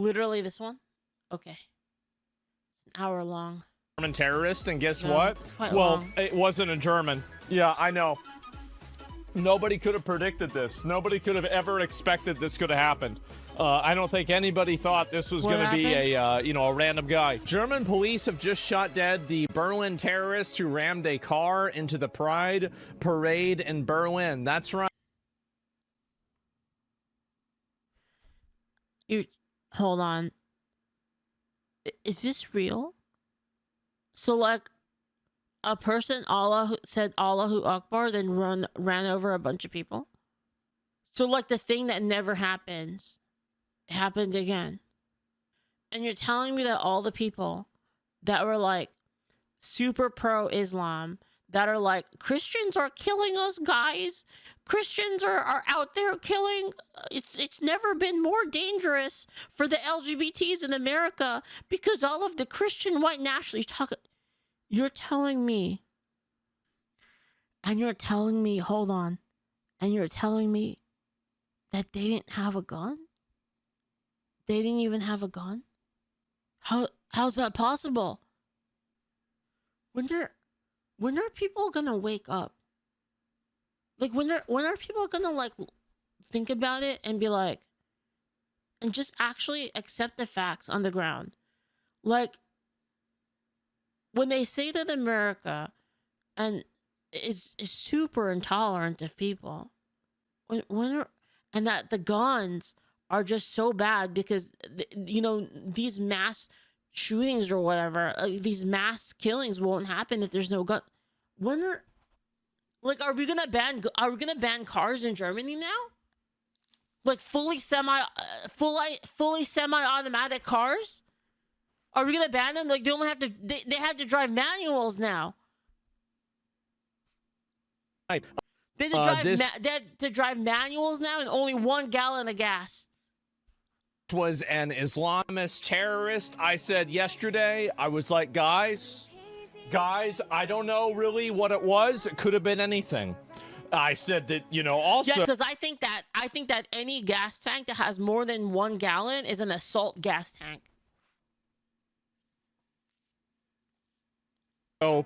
Literally this one? Okay. It's an hour long. German terrorist, and guess No, what? it's quite Well, long. it wasn't a German. Yeah, I know. Nobody could have predicted this. Nobody could have ever expected this could have happened. I don't think anybody thought this was going to be a random guy. German police have just shot dead the Berlin terrorist who rammed a car into the Pride parade in Berlin. That's right. Hold on. Is this real? So like a person said Allahu Akbar, then ran over a bunch of people? So like the thing that never happens happened again. And you're telling me that all the people that were like super pro-Islam, that are like, Christians are killing us, guys. Christians are out there killing. It's never been more dangerous for the LGBTs in America because all of the Christian white nationalists talk. You're telling me, hold on, and you're telling me that they didn't have a gun? They didn't even have a gun? How's that possible? When are people gonna wake up? Like when are people gonna like think about it and be like, and just actually accept the facts on the ground? Like when they say that America and is super intolerant of people, and that the guns are just so bad because these mass shootings or whatever, these mass killings won't happen if there's no gun. Are we gonna ban cars in Germany now? Like fully semi-automatic cars? Are we gonna ban them? Like they have to drive manuals now. Right. They have to drive manuals now and only 1 gallon of gas. Was an Islamist terrorist. I said yesterday, I was like, guys, I don't know really what it was. It could have been anything. I said that, also. Yeah, because I think that any gas tank that has more than 1 gallon is an assault gas tank. So,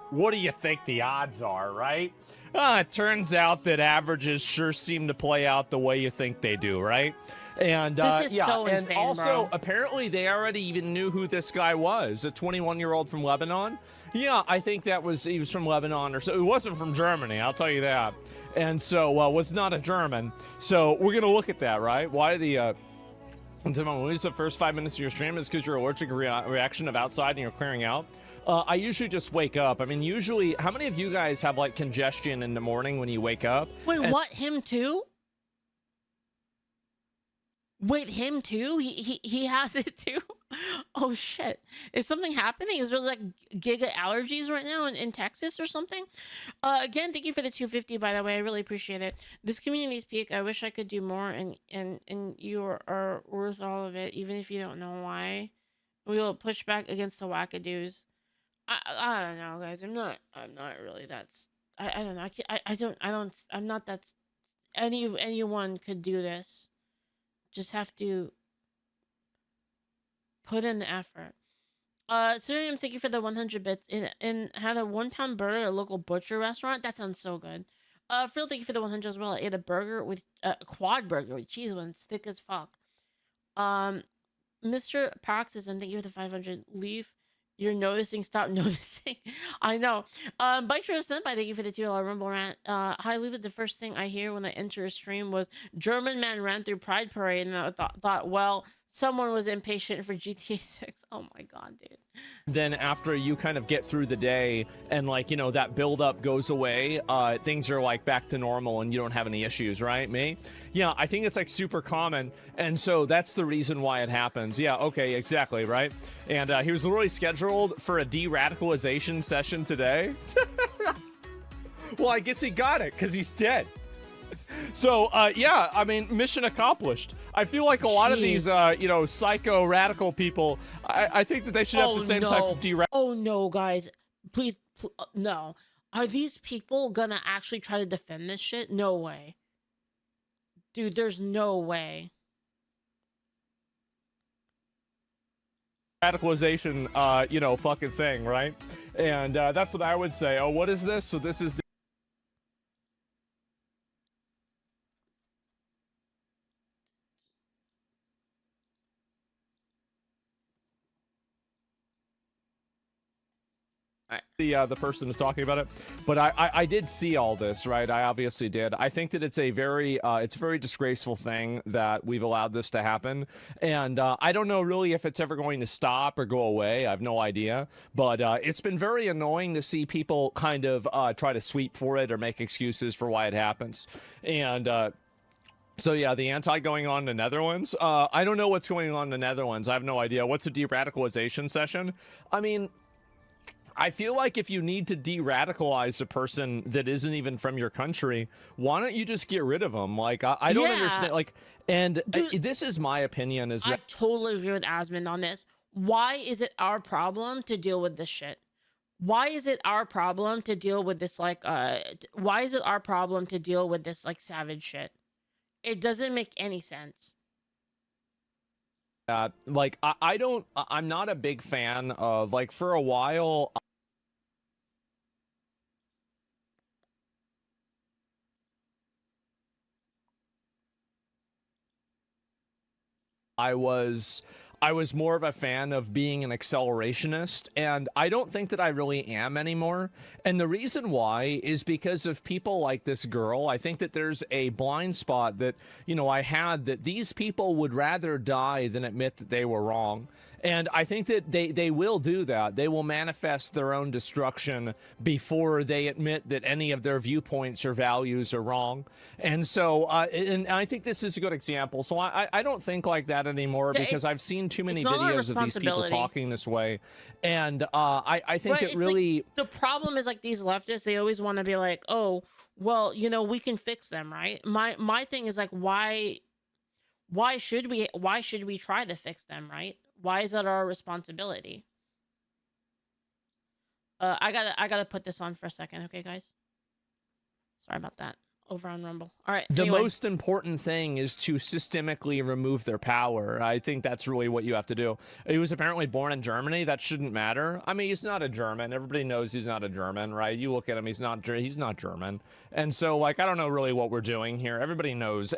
what do you think the odds are, right? It turns out that averages sure seem to play out the way you think they do, right? And this is so insane, and also bro. apparently they already even knew who this guy was, a 21-year-old from Lebanon. Yeah, I think he was from Lebanon or so. It wasn't from Germany, I'll tell you that. And so was not a German. So we're gonna look at that, right? Why the lose the first 5 minutes of your stream is because you're allergic reaction of outside and you're clearing out. I usually just wake up. I mean, usually, how many of you guys have like congestion in the morning when you wake up? Wait, what? Him too? Wait, him too? He has it too? Oh shit. Is something happening? Is there like giga allergies right now in Texas or something? Again, thank you for the 250, by the way. I really appreciate it. This community's peak. I wish I could do more, and you are worth all of it, even if you don't know why. We will push back against the wackadoos. I don't know, guys. I'm not really that. I don't know. I'm not that. Anyone could do this. Just have to put in the effort. Sirium, thank you for the 100 bits. And had a 1-pound burger at a local butcher restaurant. That sounds so good. Phil, thank you for the 100 as well. I ate a burger with a quad burger with cheese when it's thick as fuck. Mr. Paroxysm, thank you for the 500. Leaf, you're noticing. Stop noticing. I know. Bike for a Senpai, thank you for the $2 Rumble rant. Hi, Leaflit. The first thing I hear when I enter a stream was German man ran through Pride Parade, and I thought, well, someone was impatient for GTA 6. Oh my god, dude. Then after you kind of get through the day and that buildup goes away, things are like back to normal and you don't have any issues, right? Me? Yeah, I think it's like super common. And so that's the reason why it happens. Yeah, okay, exactly, right? And he was literally scheduled for a de-radicalization session today. Well, I guess he got it because he's dead. So, yeah, I mean, mission accomplished. I feel like a lot of these, psycho radical people, I think that they should have the same type of Oh, no, guys. Please, no. Are these people gonna actually try to defend this shit? No way. Dude, there's no way. radicalization, fucking thing, right? And that's what I would say. Oh, what is this? So this is the the person who's talking about it, but I did see all this, right? I obviously did. I think that it's a very disgraceful thing that we've allowed this to happen, and I don't know really if it's ever going to stop or go away. I have no idea, but it's been very annoying to see people kind of try to sweep for it or make excuses for why it happens, and so yeah, the anti going on in the Netherlands. I don't know what's going on in the Netherlands. I have no idea. What's a de-radicalization session? I mean, I feel like if you need to de-radicalize a person that isn't even from your country, why don't you just get rid of them? Like, I don't understand. Like, and Dude, this is my opinion. Is I that totally agree with Asmon on this. Why is it our problem to deal with this shit? Why is it our problem to deal with this why is it our problem to deal with this like savage shit? It doesn't make any sense. like I don't. I'm not a big fan of, like, for a while. I was more of a fan of being an accelerationist, and I don't think that I really am anymore. And the reason why is because of people like this girl. I think that there's a blind spot that, I had, that these people would rather die than admit that they were wrong. And I think that they will do that. They will manifest their own destruction before they admit that any of their viewpoints or values are wrong. And so, and I think this is a good example. So I don't think like that anymore, because I've seen too many videos of these people talking this way. And I think it really... Like, the problem is, like, these leftists, they always want to be like, oh, well, we can fix them, right? My thing is, like, why should we try to fix them, right? Why is that our responsibility? I gotta put this on for a second, okay, guys? Sorry about that. Over on Rumble. All right. The most important thing is to systemically remove their power. I think that's really what you have to do. He was apparently born in Germany. That shouldn't matter. I mean, he's not a German. Everybody knows he's not a German, right? You look at him, he's not German. And so, like, I don't know really what we're doing here. Everybody knows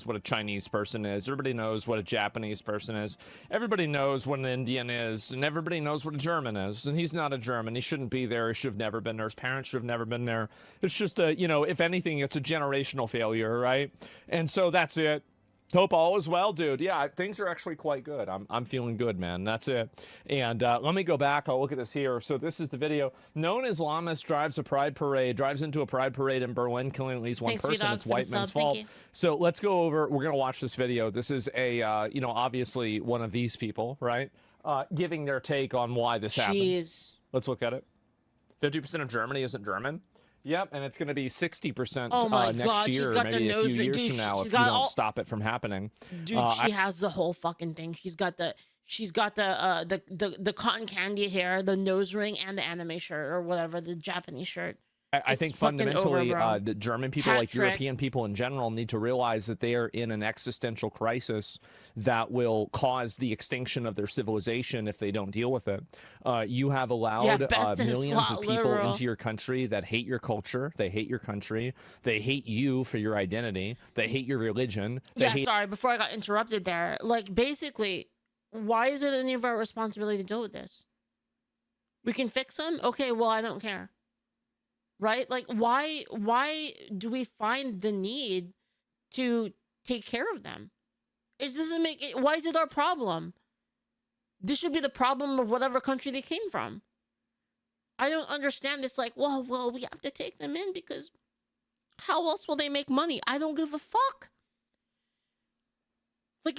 what a Chinese person is. Everybody knows what a Japanese person is. Everybody knows what an Indian is, and everybody knows what a German is. And he's not a German. He shouldn't be there. He should have never been there. His parents should have never been there. It's just a, if anything, it's a generational failure, right? And so that's it. Hope all is well, dude. Yeah, things are actually quite good. I'm feeling good, man. That's it. And let me go back. I'll look at this here. So this is the video. Known Islamist drives into a pride parade in Berlin, killing at least one person. It's white men's fault. So let's go over. We're gonna watch this video. This is a obviously one of these people, right? Giving their take on why this happened. Let's look at it. 50% of Germany isn't German. Yep, and it's going to be 60% next year, maybe a few years from now, if you don't stop it from happening. Dude, she has the whole fucking thing. She's got the cotton candy hair, the nose ring, and the anime shirt, or whatever, the Japanese shirt. I think fundamentally, the German people, like European people in general, need to realize that they are in an existential crisis that will cause the extinction of their civilization if they don't deal with it. You have allowed millions of people into your country that hate your culture. They hate your country. They hate you for your identity. They hate your religion. Sorry, before I got interrupted there. Like, basically, why is it any of our responsibility to deal with this? We can fix them? Okay, well, I don't care. Right? Like, why do we find the need to take care of them? It doesn't make it. Why is it our problem? This should be the problem of whatever country they came from. I don't understand this. Like, well, we have to take them in because how else will they make money? I don't give a fuck. Like,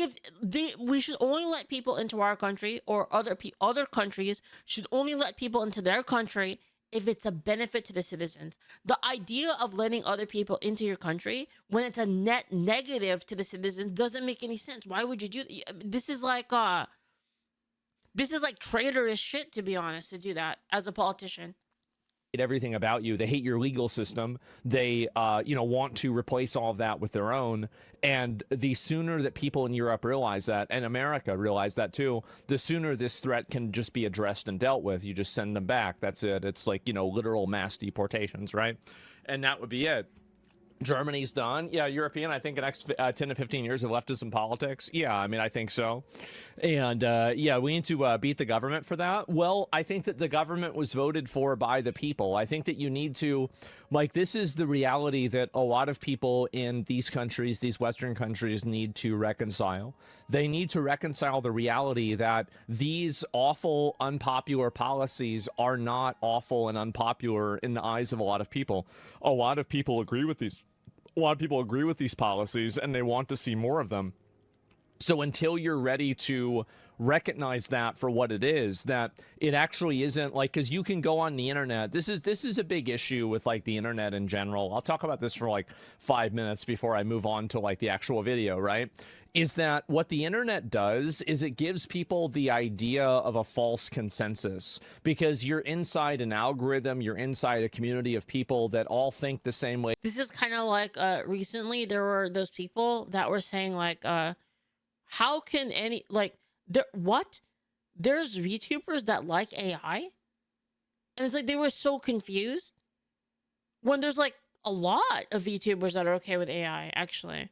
we should only let people into our country, or other countries should only let people into their country if it's a benefit to the citizens. The idea of letting other people into your country when it's a net negative to the citizens doesn't make any sense. Why would you do that? This is like traitorous shit, to be honest, to do that as a politician. everything about you. They hate your legal system. They, want to replace all of that with their own. And the sooner that people in Europe realize that, and America realize that too, the sooner this threat can just be addressed and dealt with. You just send them back. That's it. It's like, literal mass deportations, right? And that would be it. Germany's done. Yeah, European, I think the next 10 to 15 years of leftism politics. Yeah, I mean, I think so. And we need to beat the government for that. Well, I think that the government was voted for by the people. I think that you need to, this is the reality that a lot of people in these countries, these Western countries, need to reconcile. They need to reconcile the reality that these awful, unpopular policies are not awful and unpopular in the eyes of a lot of people. A lot of people agree with these. A lot of people agree with these policies, and they want to see more of them. So until you're ready to recognize that for what it is, that it actually isn't because you can go on the internet. This is a big issue with the internet in general. I'll talk about this for 5 minutes before I move on to the actual video, right? Is that what the internet does is it gives people the idea of a false consensus, because you're inside an algorithm, you're inside a community of people that all think the same way. This is kind of recently there were those people that were saying how can any there's VTubers that like AI, and it's they were so confused when there's a lot of VTubers that are okay with AI actually.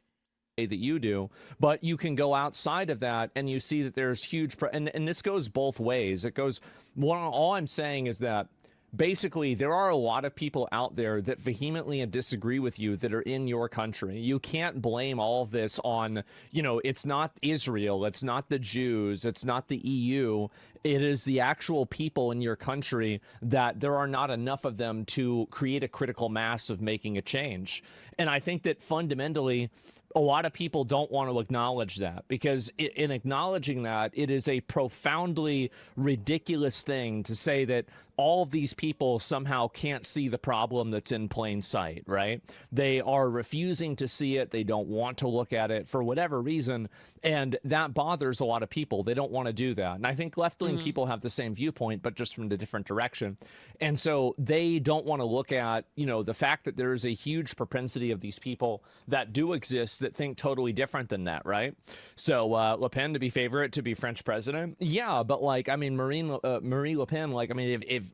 That you do, but you can go outside of that and you see that there's huge and this goes both ways. It goes, all I'm saying is that basically there are a lot of people out there that vehemently disagree with you that are in your country. You can't blame all of this on, it's not Israel, it's not the Jews, it's not the EU. It is the actual people in your country that there are not enough of them to create a critical mass of making a change. And I think that fundamentally, a lot of people don't want to acknowledge that, because in acknowledging that, it is a profoundly ridiculous thing to say that all of these people somehow can't see the problem that's in plain sight, right? They are refusing to see it. They don't want to look at it for whatever reason. And that bothers a lot of people. They don't want to do that. And I think left-wing people have the same viewpoint, but just from a different direction. And so they don't want to look at, the fact that there is a huge propensity of these people that do exist that think totally different than that, right? So Le Pen to be favorite to be French president. Yeah, but Marie Le Pen, if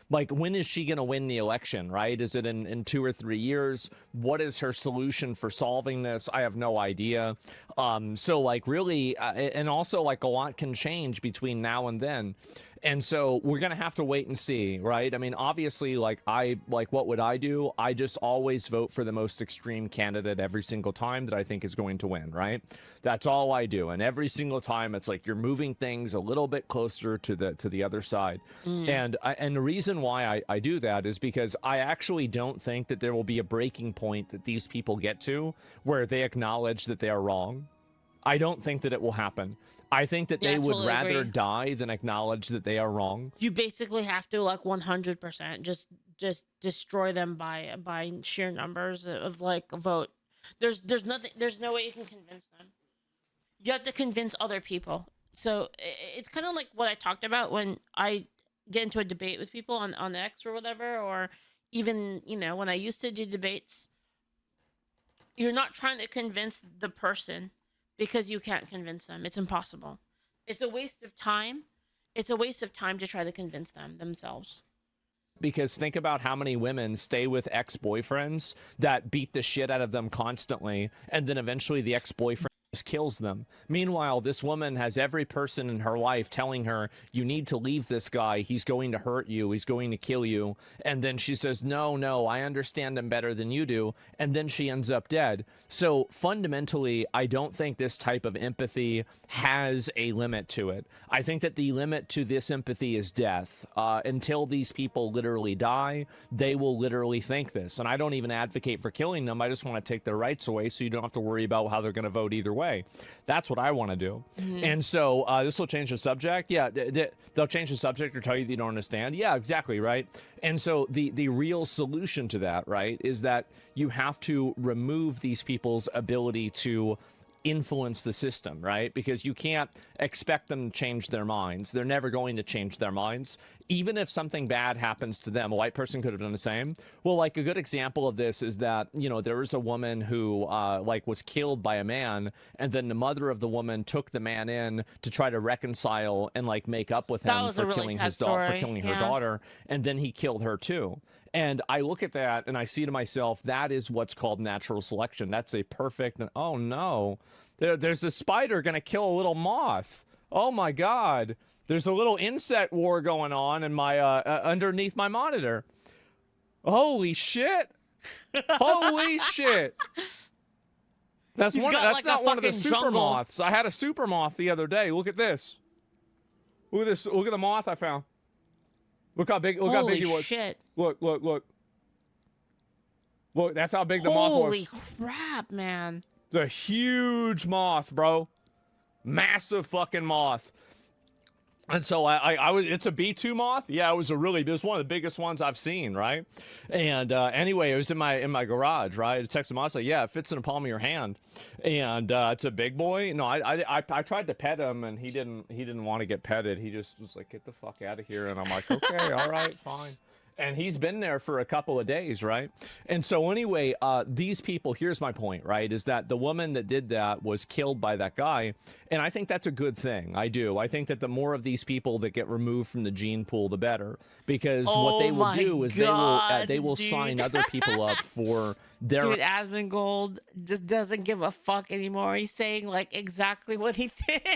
when is she going to win the election, right? Is it in 2 or 3 years? What is her solution for solving this? I have no idea. Really, and also a lot can change between now and then. And so we're going to have to wait and see, right? I mean, obviously, what would I do? I just always vote for the most extreme candidate every single time that I think is going to win, right? That's all I do. And every single time it's you're moving things a little bit closer to the other side. And the reason why I do that is because I actually don't think that there will be a breaking point that these people get to where they acknowledge that they are wrong. I don't think that it will happen. I think that they would rather die than acknowledge that they are wrong. You basically have to 100% just destroy them by sheer numbers of vote. There's no way you can convince them. You have to convince other people. So it's kind of like what I talked about when I get into a debate with people on X or whatever, or even when I used to do debates. You're not trying to convince the person, because you can't convince them. It's impossible. It's a waste of time. It's a waste of time to try to convince them themselves. Because think about how many women stay with ex-boyfriends that beat the shit out of them constantly, and then eventually the ex-boyfriend just kills them. Meanwhile, this woman has every person in her life telling her, you need to leave this guy. He's going to hurt you. He's going to kill you. And then she says, no, I understand him better than you do. And then she ends up dead. So fundamentally, I don't think this type of empathy has a limit to it. I think that the limit to this empathy is death. Until these people literally die, they will literally think this. And I don't even advocate for killing them. I just want to take their rights away so you don't have to worry about how they're going to vote either way. That's what I want to do. And so this will change the subject. Yeah, they'll change the subject or tell you that you don't understand. Yeah, exactly, right? And so the real solution to that, right, is that you have to remove these people's ability to influence the system, right? Because you can't expect them to change their minds. They're never going to change their minds. Even if something bad happens to them, a white person could have done the same. Well, like a good example of this is that, you know, there was a woman who like was killed by a man, and then the mother of the woman took the man in to try to reconcile and like make up with him for killing his daughter, for killing her daughter, and then he killed her too. And I look at that and I see to myself, that is what's called natural selection. That's a perfect, oh no, there's a spider gonna kill a little moth. Oh my God. There's a little insect war going on in my underneath my monitor. Holy shit! Holy shit! That's one. That's like not one of the super moths. I had a super moth the other day. Look at this. Look at this. Look at the moth I found. Look how big. Look how big he was. Shit! Look! Look! Look! Look! That's how big the moth was. Holy crap, man! It's a huge moth, bro. Massive fucking moth. And so I was, it's a B2 moth. Yeah, it was one of the biggest ones I've seen, right? And anyway, it was in my garage, right? I texted him, I was like, yeah, it fits in the palm of your hand. And it's a big boy. No, I tried to pet him, and he didn't want to get petted. He just was like, get the fuck out of here. And I'm like, okay, all right, fine. And he's been there for a couple of days, right? And so anyway, these people, here's my point, right, is that the woman that did that was killed by that guy. And I think that's a good thing. I do. I think that the more of these people that get removed from the gene pool, the better. Because what they will do is they will sign other people up for their... Dude, Asmongold just doesn't give a fuck anymore. He's saying, like, exactly what he thinks.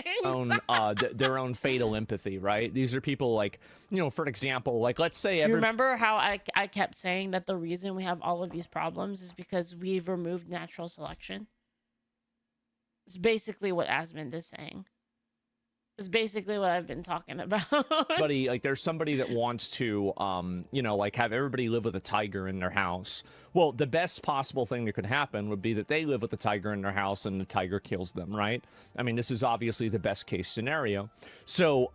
Their own fatal empathy, right? These are people like, you know, for an example, like, let's say... You remember how I kept saying that the reason we have all of these problems is because we've removed natural selection? It's basically what Asmond is saying. It's basically what I've been talking about. Buddy, like, there's somebody that wants to, you know, like, have everybody live with a tiger in their house. Well, the best possible thing that could happen would be that they live with a tiger in their house and the tiger kills them, right? I mean, this is obviously the best case scenario. So,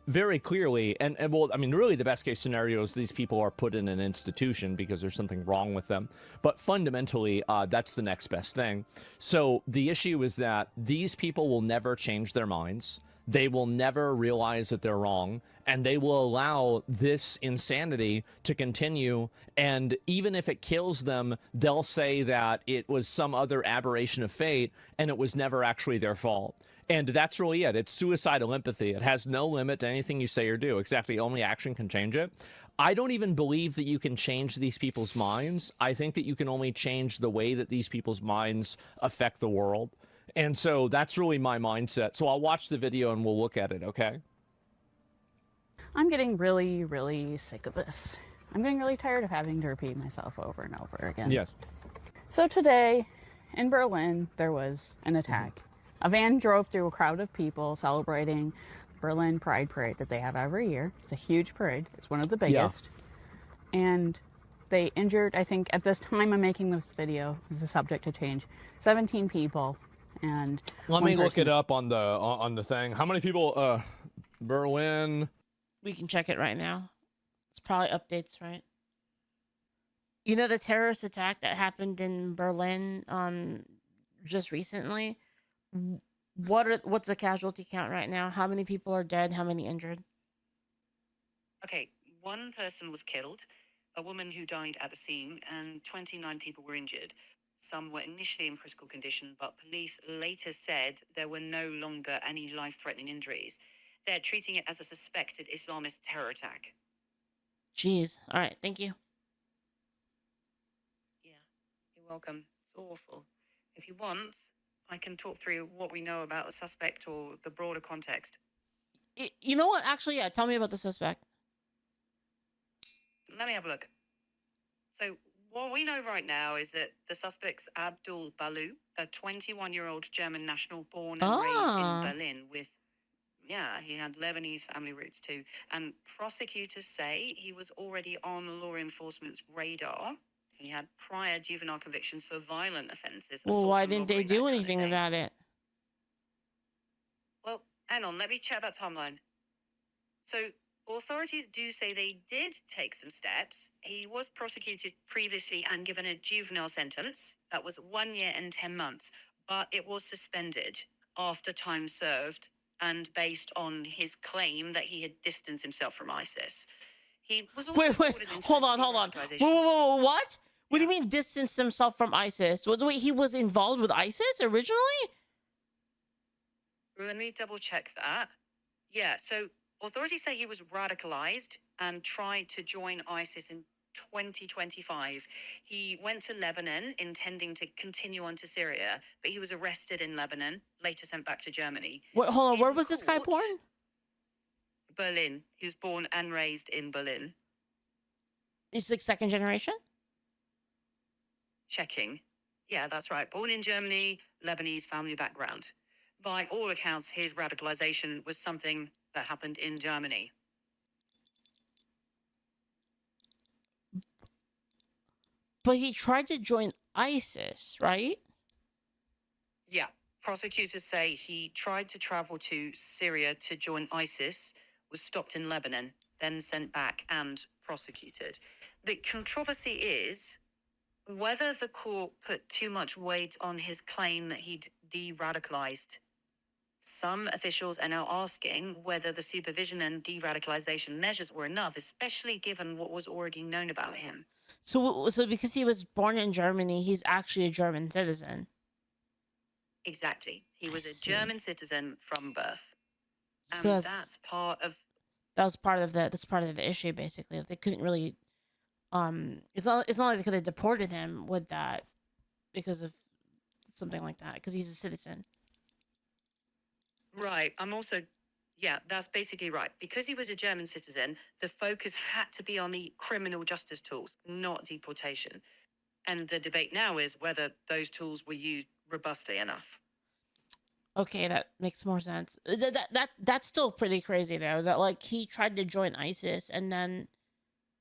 very clearly, and well, I mean, really the best case scenario is these people are put in an institution because there's something wrong with them. But fundamentally, that's the next best thing. So the issue is that these people will never change their minds. They will never realize that they're wrong, and they will allow this insanity to continue. And even if it kills them, they'll say that it was some other aberration of fate and it was never actually their fault. And that's really it. It's suicidal empathy. It has no limit to anything you say or do. Exactly. Only action can change it. I don't even believe that you can change these people's minds. I think that you can only change the way that these people's minds affect the world. And so that's really my mindset. So I'll watch the video and we'll look at it, okay? I'm getting really, really sick of this. I'm getting really tired of having to repeat myself over and over again. Yes. So today, in Berlin, there was an attack. A van drove through a crowd of people celebrating Berlin Pride Parade that they have every year. It's a huge parade. It's one of the biggest. Yeah. And they injured, I think, at this time I'm making this video, this is subject to change, 17 people. And let me look it up on the thing. How many people? Berlin. We can check it right now. It's probably updates, right? You know the terrorist attack that happened in Berlin just recently? What's the casualty count right now? How many people are dead? How many injured? Okay, one person was killed, a woman who died at the scene, and 29 people were injured. Some were initially in critical condition, but police later said there were no longer any life-threatening injuries. They're treating it as a suspected Islamist terror attack. Jeez. All right. Thank you. Yeah, you're welcome. It's awful. If you want, I can talk through what we know about the suspect or the broader context. You know what? Actually, yeah. Tell me about the suspect. Let me have a look. So, what we know right now is that the suspect's Abdul Balu, a 21-year-old German national born and raised in Berlin with, he had Lebanese family roots too. And prosecutors say he was already on law enforcement's radar. He had prior juvenile convictions for violent offences. Well, why didn't they do anything about it? Well, hang on, let me check that timeline. So, authorities do say they did take some steps. He was prosecuted previously and given a juvenile sentence. That was 1 year and 10 months. but it was suspended after time served and based on his claim that he had distanced himself from ISIS. He was also Wait, ordered into hold on. de-radicalization. Whoa, what? What do you Yeah. mean distanced himself from ISIS? Wait, he was involved with ISIS originally? Let me double check that. Yeah, so authorities say he was radicalized and tried to join ISIS in 2025. He went to Lebanon intending to continue on to Syria, but he was arrested in Lebanon, later sent back to Germany. Wait, hold on. Where In was this guy court, born? Berlin. He was born and raised in Berlin. He's like second generation? Checking. Yeah, that's right. Born in Germany, Lebanese family background. By all accounts, his radicalization was something that happened in Germany. But he tried to join ISIS, right? Yeah. Prosecutors say he tried to travel to Syria to join ISIS, was stopped in Lebanon, then sent back and prosecuted. The controversy is whether the court put too much weight on his claim that he'd de-radicalized. Some officials are now asking whether the supervision and de-radicalization measures were enough, especially given what was already known about him. So because he was born in Germany, he's actually a German citizen. Exactly. He was a see. German citizen from birth. And So that's part of that's part of the issue, basically. If they couldn't really, it's not like they could have deported him with that because of something like that, because he's a citizen. Right. Yeah, that's basically right. Because he was a German citizen, the focus had to be on the criminal justice tools, not deportation. And the debate now is whether those tools were used robustly enough. Okay, that makes more sense. That's still pretty crazy though. That like he tried to join ISIS and then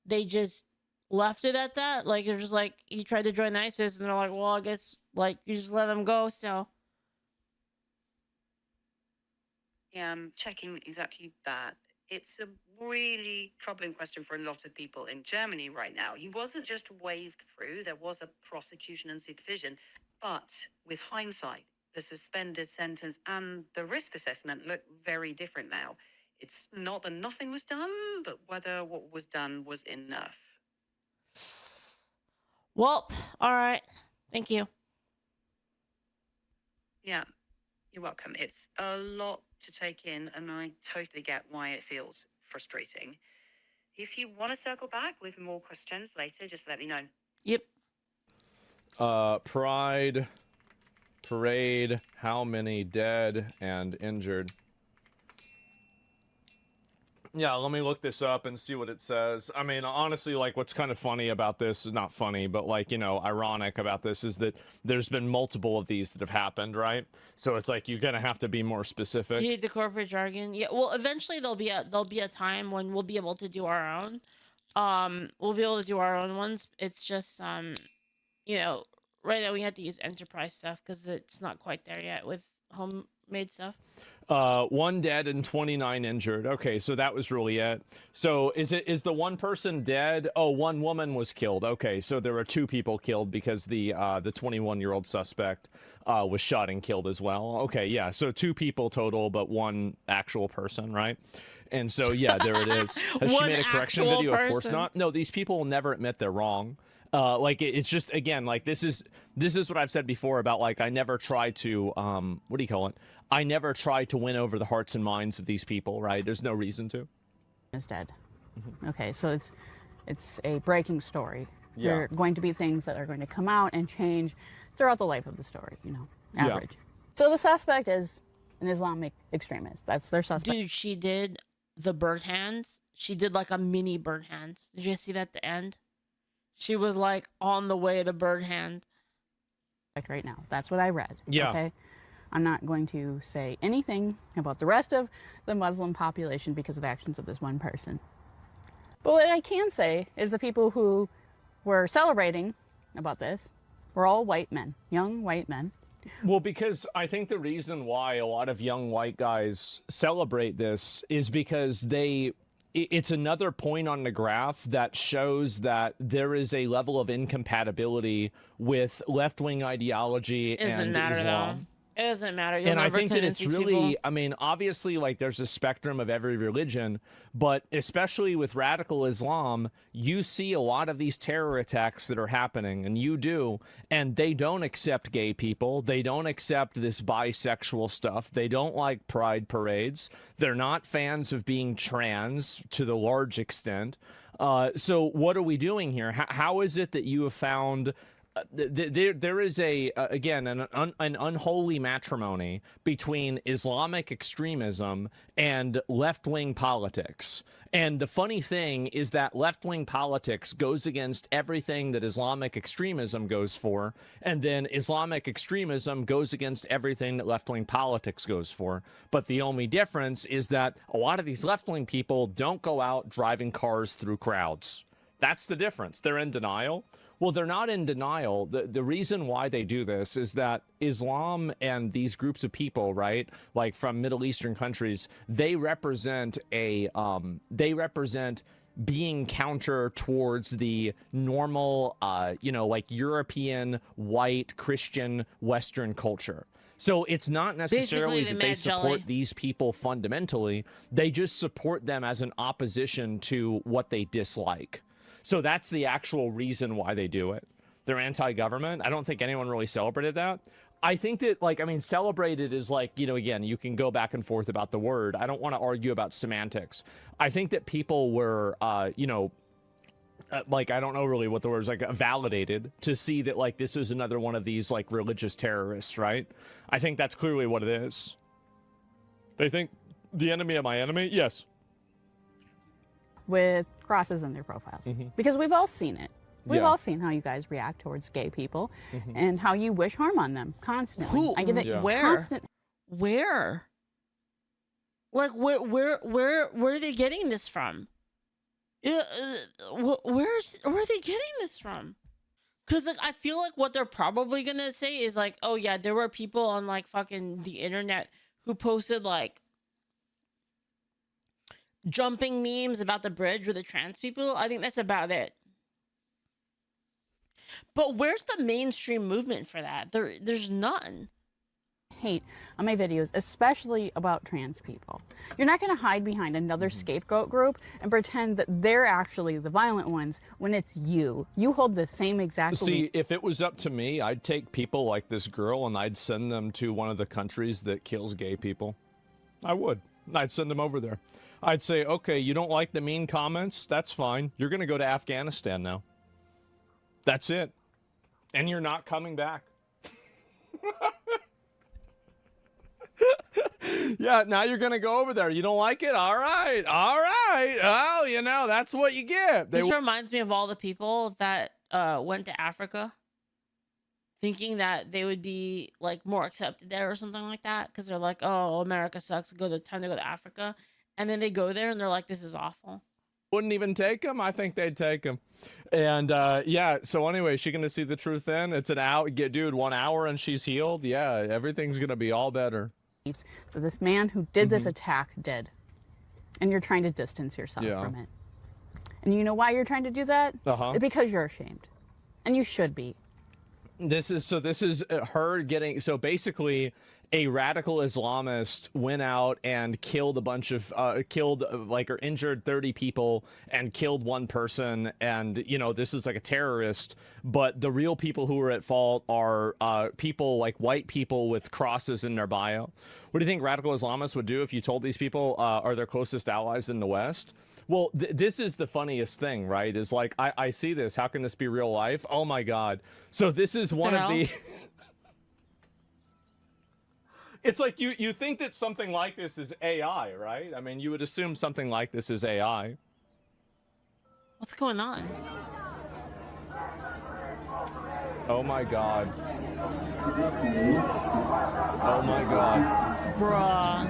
they just left it at that. Like they're just like he tried to join ISIS and they're like, well, I guess like you just let him go still. Yeah, I'm checking exactly that. It's a really troubling question for a lot of people in Germany right now. He wasn't just waved through, there was a prosecution and supervision. But with hindsight, the suspended sentence and the risk assessment look very different now. It's not that nothing was done, but whether what was done was enough. Well, all right. Thank you. Yeah, you're welcome. It's a lot to take in, and I totally get why it feels frustrating. If you want to circle back with more questions later, just let me know. Yep. Pride parade, how many dead and injured? Yeah, let me look this up and see what it says. I mean, honestly, like, what's kind of funny about this is not funny, but, like, you know, ironic about this is that there's been multiple of these that have happened, right? So it's like you're gonna have to be more specific. You need the corporate jargon. Yeah. Well, eventually there'll be a time when we'll be able to do our own. We'll be able to do our own ones. It's just you know, right now we have to use enterprise stuff because it's not quite there yet with homemade stuff. 1 dead and 29 injured. Okay, so that was really it. So is the one person dead? Oh, 1 woman was killed. Okay, so there were 2 people killed because the 21-year-old suspect was shot and killed as well. Okay, yeah, so 2 people total, but 1 actual person, right? And so yeah, there it is. Has she made a correction video? Of course not. No, these people will never admit they're wrong. Like it's just, again, like this is what I've said before about, like, I never try to what do you call it? I never try to win over the hearts and minds of these people, right? There's no reason to. Is dead. Okay, so it's a breaking story. Yeah. There are going to be things that are going to come out and change throughout the life of the story, you know, average. So the suspect is an Islamic extremist. That's their suspect. Dude, she did the bird hands. She did like a mini bird hands. Did you see that at the end? She was like on the way to bird hand. Like right now. That's what I read. Yeah. Okay. I'm not going to say anything about the rest of the Muslim population because of actions of this one person. But what I can say is the people who were celebrating about this were all white men, young white men. Well, because I think the reason why a lot of young white guys celebrate this is because they it's another point on the graph that shows that there is a level of incompatibility with left-wing ideology and Islam. It doesn't matter. You'll And I never think that convince it's these really, people. I mean, obviously, like, there's a spectrum of every religion, but especially with radical Islam, you see a lot of these terror attacks that are happening, and you do, and they don't accept gay people. They don't accept this bisexual stuff. They don't like pride parades. They're not fans of being trans to the large extent. So what are we doing here? How is it that you have found... there is again an unholy matrimony between Islamic extremism and left-wing politics. And the funny thing is that left-wing politics goes against everything that Islamic extremism goes for, and then Islamic extremism goes against everything that left-wing politics goes for. But the only difference is that a lot of these left-wing people don't go out driving cars through crowds. That's the difference. They're in denial. Well, they're not in denial. The reason why they do this is that Islam and these groups of people, right, like from Middle Eastern countries, they represent being counter towards the normal, like European, white, Christian, Western culture. So it's not necessarily Basically, that they support jelly. these people fundamentally. They just support them as an opposition to what they dislike. So that's the actual reason why they do it. They're anti-government. I don't think anyone really celebrated that. I think that, like, I mean, celebrated is like, again, you can go back and forth about the word. I don't want to argue about semantics. I think that people were, like, I don't know really what the word is, like, validated to see that, like, this is another one of these, like, religious terrorists, right? I think that's clearly what it is. They think the enemy of my enemy? Yes. With crosses in their profiles, because we've all seen it. We've all seen how you guys react towards gay people and how you wish harm on them constantly. Who? I get it. Yeah. Where? Where? Like, where are they getting this from? Yeah, where are they getting this from? Because, like, I feel like what they're probably gonna say is like, oh yeah, there were people on, like, fucking the internet who posted, like, jumping memes about the bridge with the trans people. I think that's about it. But where's the mainstream movement for that? There's none. Hate on my videos, especially about trans people. You're not going to hide behind another scapegoat group and pretend that they're actually the violent ones when it's you. You hold the same exact... See, if it was up to me, I'd take people like this girl and I'd send them to one of the countries that kills gay people. I would. I'd send them over there. I'd say, okay, you don't like the mean comments? That's fine. You're going to go to Afghanistan now. That's it. And you're not coming back. Yeah, now you're going to go over there. You don't like it? All right. All right. Oh, that's what you get. This reminds me of all the people that went to Africa thinking that they would be, like, more accepted there or something like that. Because they're like, oh, America sucks. Time to go to Africa. And then they go there and they're like, this is awful. Wouldn't even take them. I think they'd take them. And yeah, so anyway, she gonna see the truth then? It's an hour, dude, 1 hour and she's healed? Yeah, everything's gonna be all better. So this man who did this attack did. And you're trying to distance yourself from it. And you know why you're trying to do that? Because you're ashamed. And you should be. This is her getting, so basically a radical Islamist went out and killed a bunch of, or injured 30 people and killed one person. And, this is like a terrorist, but the real people who are at fault are people like white people with crosses in their bio. What do you think radical Islamists would do if you told these people are their closest allies in the West? Well, this is the funniest thing, right? Is like, I see this. How can this be real life? Oh my God. So this is one of the... It's like you think that something like this is AI, right? I mean, you would assume something like this is AI. What's going on? Oh my God. Oh my God. Bruh.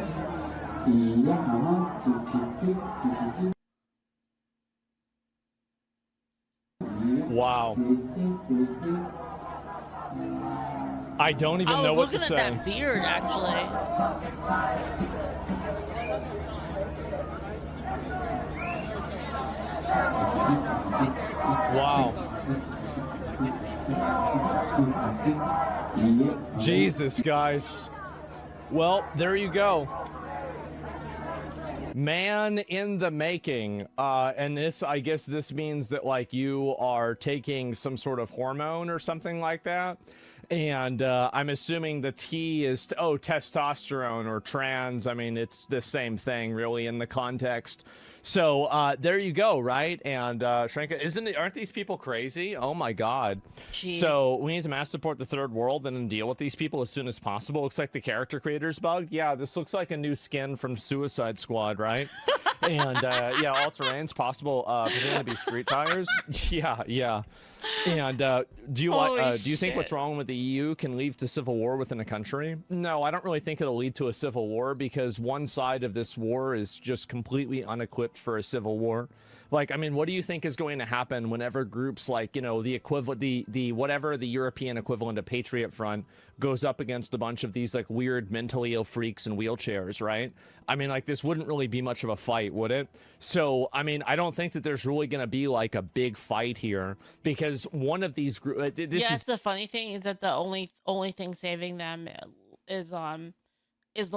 Wow. I don't even know what to say. I was looking at that beard, actually. Wow. Jesus, guys. Well, there you go. Man in the making. And this, I guess this means that like you are taking some sort of hormone or something like that. And I'm assuming the T is, testosterone or trans. I mean, it's the same thing really in the context. So there you go, right? And Shrinka, aren't these people crazy? Oh my God. Jeez. So we need to mass deport the third world and then deal with these people as soon as possible. Looks like the character creators bug. Yeah, this looks like a new skin from Suicide Squad, right? And yeah, all terrains possible. Pretend to be street tires. Yeah. And do you think what's wrong with the EU can lead to civil war within a country? No, I don't really think it'll lead to a civil war because one side of this war is just completely unequipped for a civil war. Like, I mean, what do you think is going to happen whenever groups like, you know, the equivalent, the whatever the European equivalent of Patriot Front goes up against a bunch of these like weird mentally ill freaks in wheelchairs, right? I mean, like this wouldn't really be much of a fight, would it? So, I mean, I don't think that there's really going to be like a big fight here because one of these groups. That's the funny thing is that the only thing saving them is the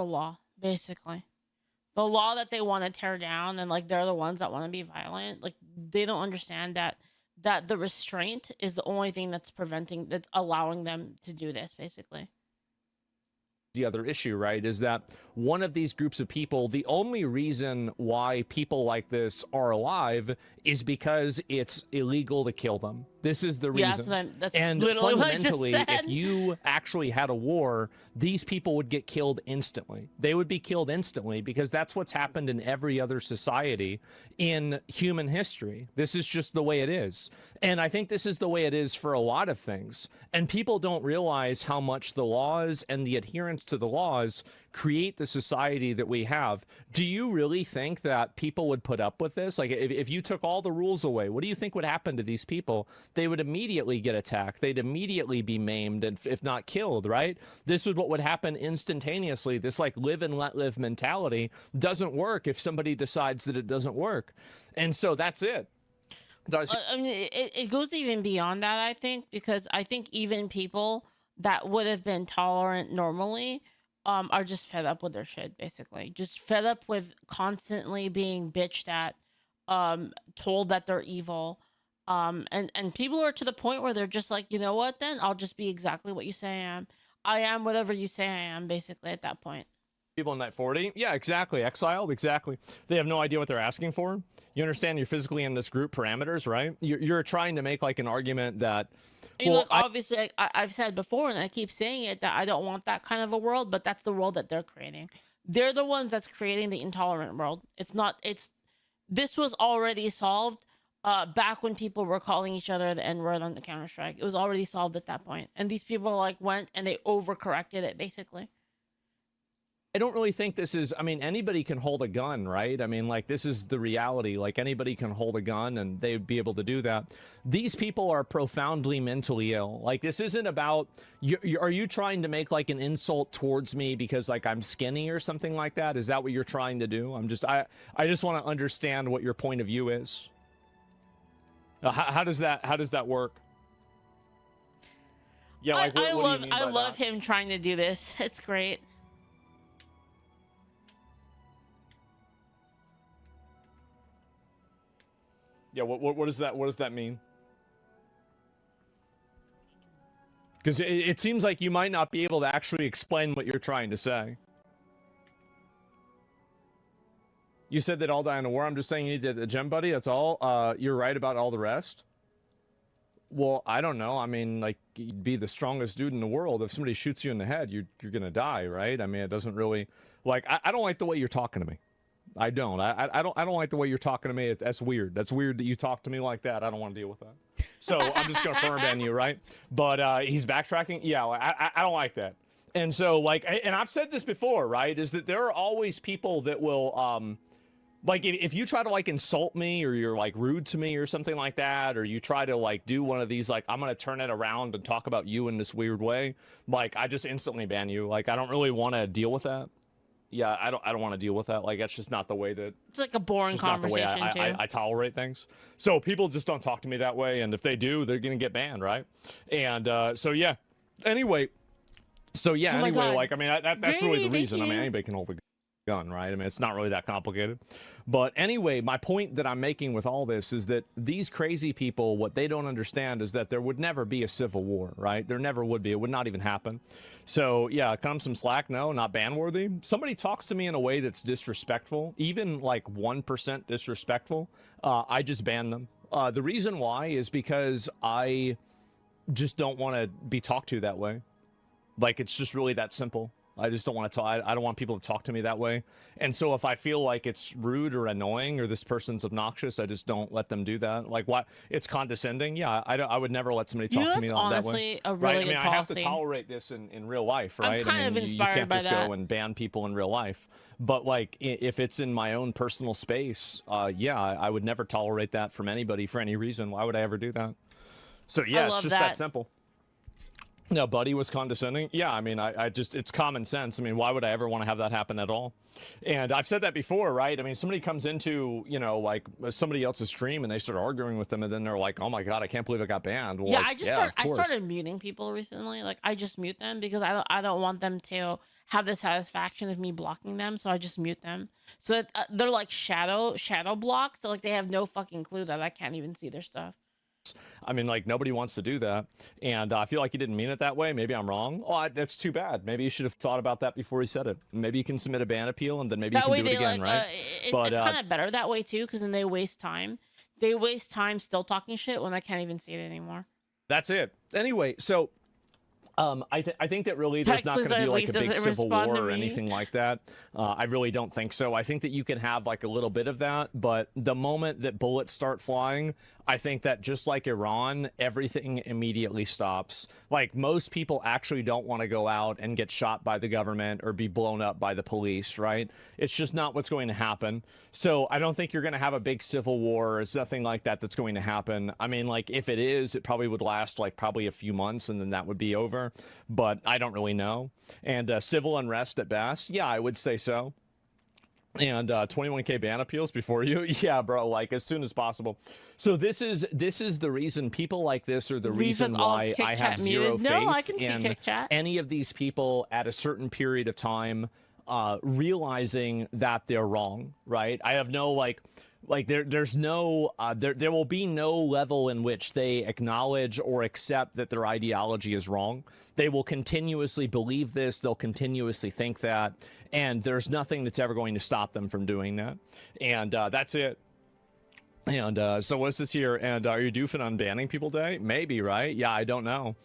law, basically. The law that they want to tear down, and like they're the ones that want to be violent. Like they don't understand that the restraint is the only thing that's allowing them to do this, basically. The other issue, right, is that one of these groups of people, the only reason why people like this are alive is because it's illegal to kill them. This is the reason. Yeah, that's and literally fundamentally, what I just if you actually had a war, these people would get killed instantly. They would be killed instantly because that's what's happened in every other society in human history. This is just the way it is. And I think this is the way it is for a lot of things. And people don't realize how much the laws and the adherence to the laws create the society that we have. Do you really think that people would put up with this? Like if you took all the rules away, what do you think would happen to these people? They would immediately get attacked. They'd immediately be maimed and if not killed, right? This is what would happen instantaneously. This like live and let live mentality doesn't work if somebody decides that it doesn't work. And so that's it. I mean, it goes even beyond that, I think, because I think even people that would have been tolerant normally are just fed up with their shit, basically. Just fed up with constantly being bitched at, told that they're evil. And people are to the point where they're just like, you know what, then I'll just be exactly what you say I am. I am whatever you say I am, basically, at that point. People in Night 40? Yeah, exactly. Exiled, exactly. They have no idea what they're asking for. You understand you're physically in this group parameters, right? You're trying to make like an argument that... Well, look, obviously, I've said before, and I keep saying it, that I don't want that kind of a world, but that's the world that they're creating. They're the ones that's creating the intolerant world. This was already solved back when people were calling each other the N-word on the Counter-Strike. It was already solved at that point. And these people like went and they overcorrected it, basically. I don't really think this is, I mean, anybody can hold a gun, right? I mean, like, this is the reality. Like, anybody can hold a gun and they'd be able to do that. These people are profoundly mentally ill. Like, this isn't about, are you trying to make, like, an insult towards me because, like, I'm skinny or something like that? Is that what you're trying to do? I just want to understand what your point of view is. How does that work? Yeah, like, what do you mean by I love that? him trying to do this. It's great. Yeah, what does that mean? Because it seems like you might not be able to actually explain what you're trying to say. You said that all die in a war. I'm just saying you need a gem buddy. That's all. You're right about all the rest. Well, I don't know. I mean, like, you'd be the strongest dude in the world. If somebody shoots you in the head, you're gonna die, right? I mean, it doesn't really, like, I don't like the way you're talking to me. I don't. I don't like the way you're talking to me. That's weird. That's weird that you talk to me like that. I don't want to deal with that. So I'm just gonna firm ban you, right? But he's backtracking. Yeah, I don't like that. And so, like, and I've said this before, right? Is that there are always people that will, like, if you try to like insult me or you're like rude to me or something like that, or you try to like do one of these, like, I'm gonna turn it around and talk about you in this weird way, like, I just instantly ban you. Like, I don't really want to deal with that. yeah, I don't want to deal with that. Like, that's just not the way that It's like a boring it's not the way conversation too. I tolerate things. So people just don't talk to me that way, and if they do, they're gonna get banned, right? And so yeah. Anyway, Oh my God. like, I mean, that's really Really? the reason. I Thank mean, you. anybody can hold a gun, right? I mean, it's not really that complicated. But anyway, my point that I'm making with all this is that these crazy people, what they don't understand is that there would never be a civil war, right? There never would be. It would not even happen. So yeah, come some slack. No, not ban worthy. Somebody talks to me in a way that's disrespectful, even like 1% disrespectful. I just ban them. The reason why is because I just don't want to be talked to that way. Like, it's just really that simple. I just don't want to talk. I don't want people to talk to me that way. And so if I feel like it's rude or annoying or this person's obnoxious, I just don't let them do that. Like, what? It's condescending. Yeah, I would never let somebody talk to me That's that way. honestly a Right? really I mean, good I have to policy. tolerate this in real life, I'm right? kind I of mean, inspired you can't by just that. go and ban people in real life. But like, if it's in my own personal space, yeah, I would never tolerate that from anybody for any reason. Why would I ever do that? So yeah, it's love just that that. simple. No, Buddy was condescending. Yeah, I mean, I just, it's common sense. I mean, why would I ever want to have that happen at all? And I've said that before, right? I mean, somebody comes into, you know, like somebody else's stream and they start arguing with them and then they're like, oh my God, I can't believe I got banned. Well, Yeah, like, I of course. started muting people recently. Like, I just mute them because I don't want them to have the satisfaction of me blocking them, so I just mute them. So that, they're like shadow blocked, so like they have no fucking clue that I can't even see their stuff. I mean, like, nobody wants to do that. And I feel like he didn't mean it that way. Maybe I'm wrong. Oh, that's too bad. Maybe you should have thought about that before he said it. Maybe you can submit a ban appeal and then maybe That you way can do it they again, like right? But, it's kind of better that way too, because then they waste time. They waste time still talking shit when I can't even see it anymore. that's it. Anyway, so I think that really there's not going to be like a big civil war or anything like that. I really don't think so. I think that you can have like a little bit of that, but the moment that bullets start flying, I think that just like Iran, everything immediately stops. Like, most people actually don't want to go out and get shot by the government or be blown up by the police, right? It's just not what's going to happen. So I don't think you're going to have a big civil war. It's nothing like that that's going to happen. I mean, like, if it is, it probably would last like probably a few months and then that would be over. But I don't really know. And civil unrest at best, yeah, I would say so. And 21K ban appeals before you, yeah, bro, like as soon as possible. So this is the reason people like this are the reason why I have zero faith No, I can see in Kick Chat. any of these people at a certain period of time realizing that they're wrong, right? I have no there's no there will be no level in which they acknowledge or accept that their ideology is wrong. They will continuously believe this, they'll continuously think that, and there's nothing that's ever going to stop them from doing that. And that's it. And so what's this here? And are you doofing on banning people day? Maybe, right? Yeah, I don't know.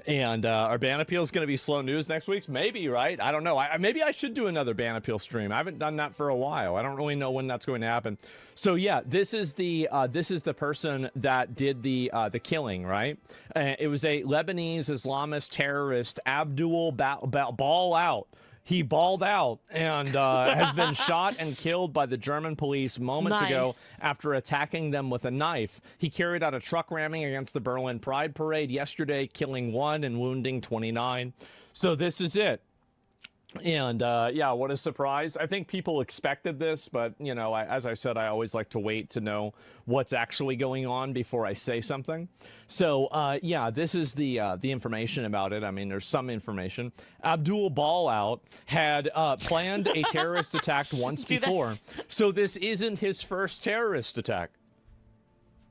And are ban appeals going to be slow news next week? Maybe, right? I don't know. Maybe I should do another ban appeal stream. I haven't done that for a while. I don't really know when that's going to happen. So yeah, this is the person that did the killing, right? It was a Lebanese Islamist terrorist, Abdul Ball Out. He balled out and has been shot and killed by the German police moments ago after attacking them with a knife. He carried out a truck ramming against the Berlin Pride Parade yesterday, killing 1 and wounding 29. So this is it. And yeah, what a surprise. I think people expected this, but you know, as I said, I always like to wait to know what's actually going on before I say something. So yeah, this is the information about it. I mean, there's some information. Abdul Ballout had planned a terrorist attack once before. So this isn't his first terrorist attack.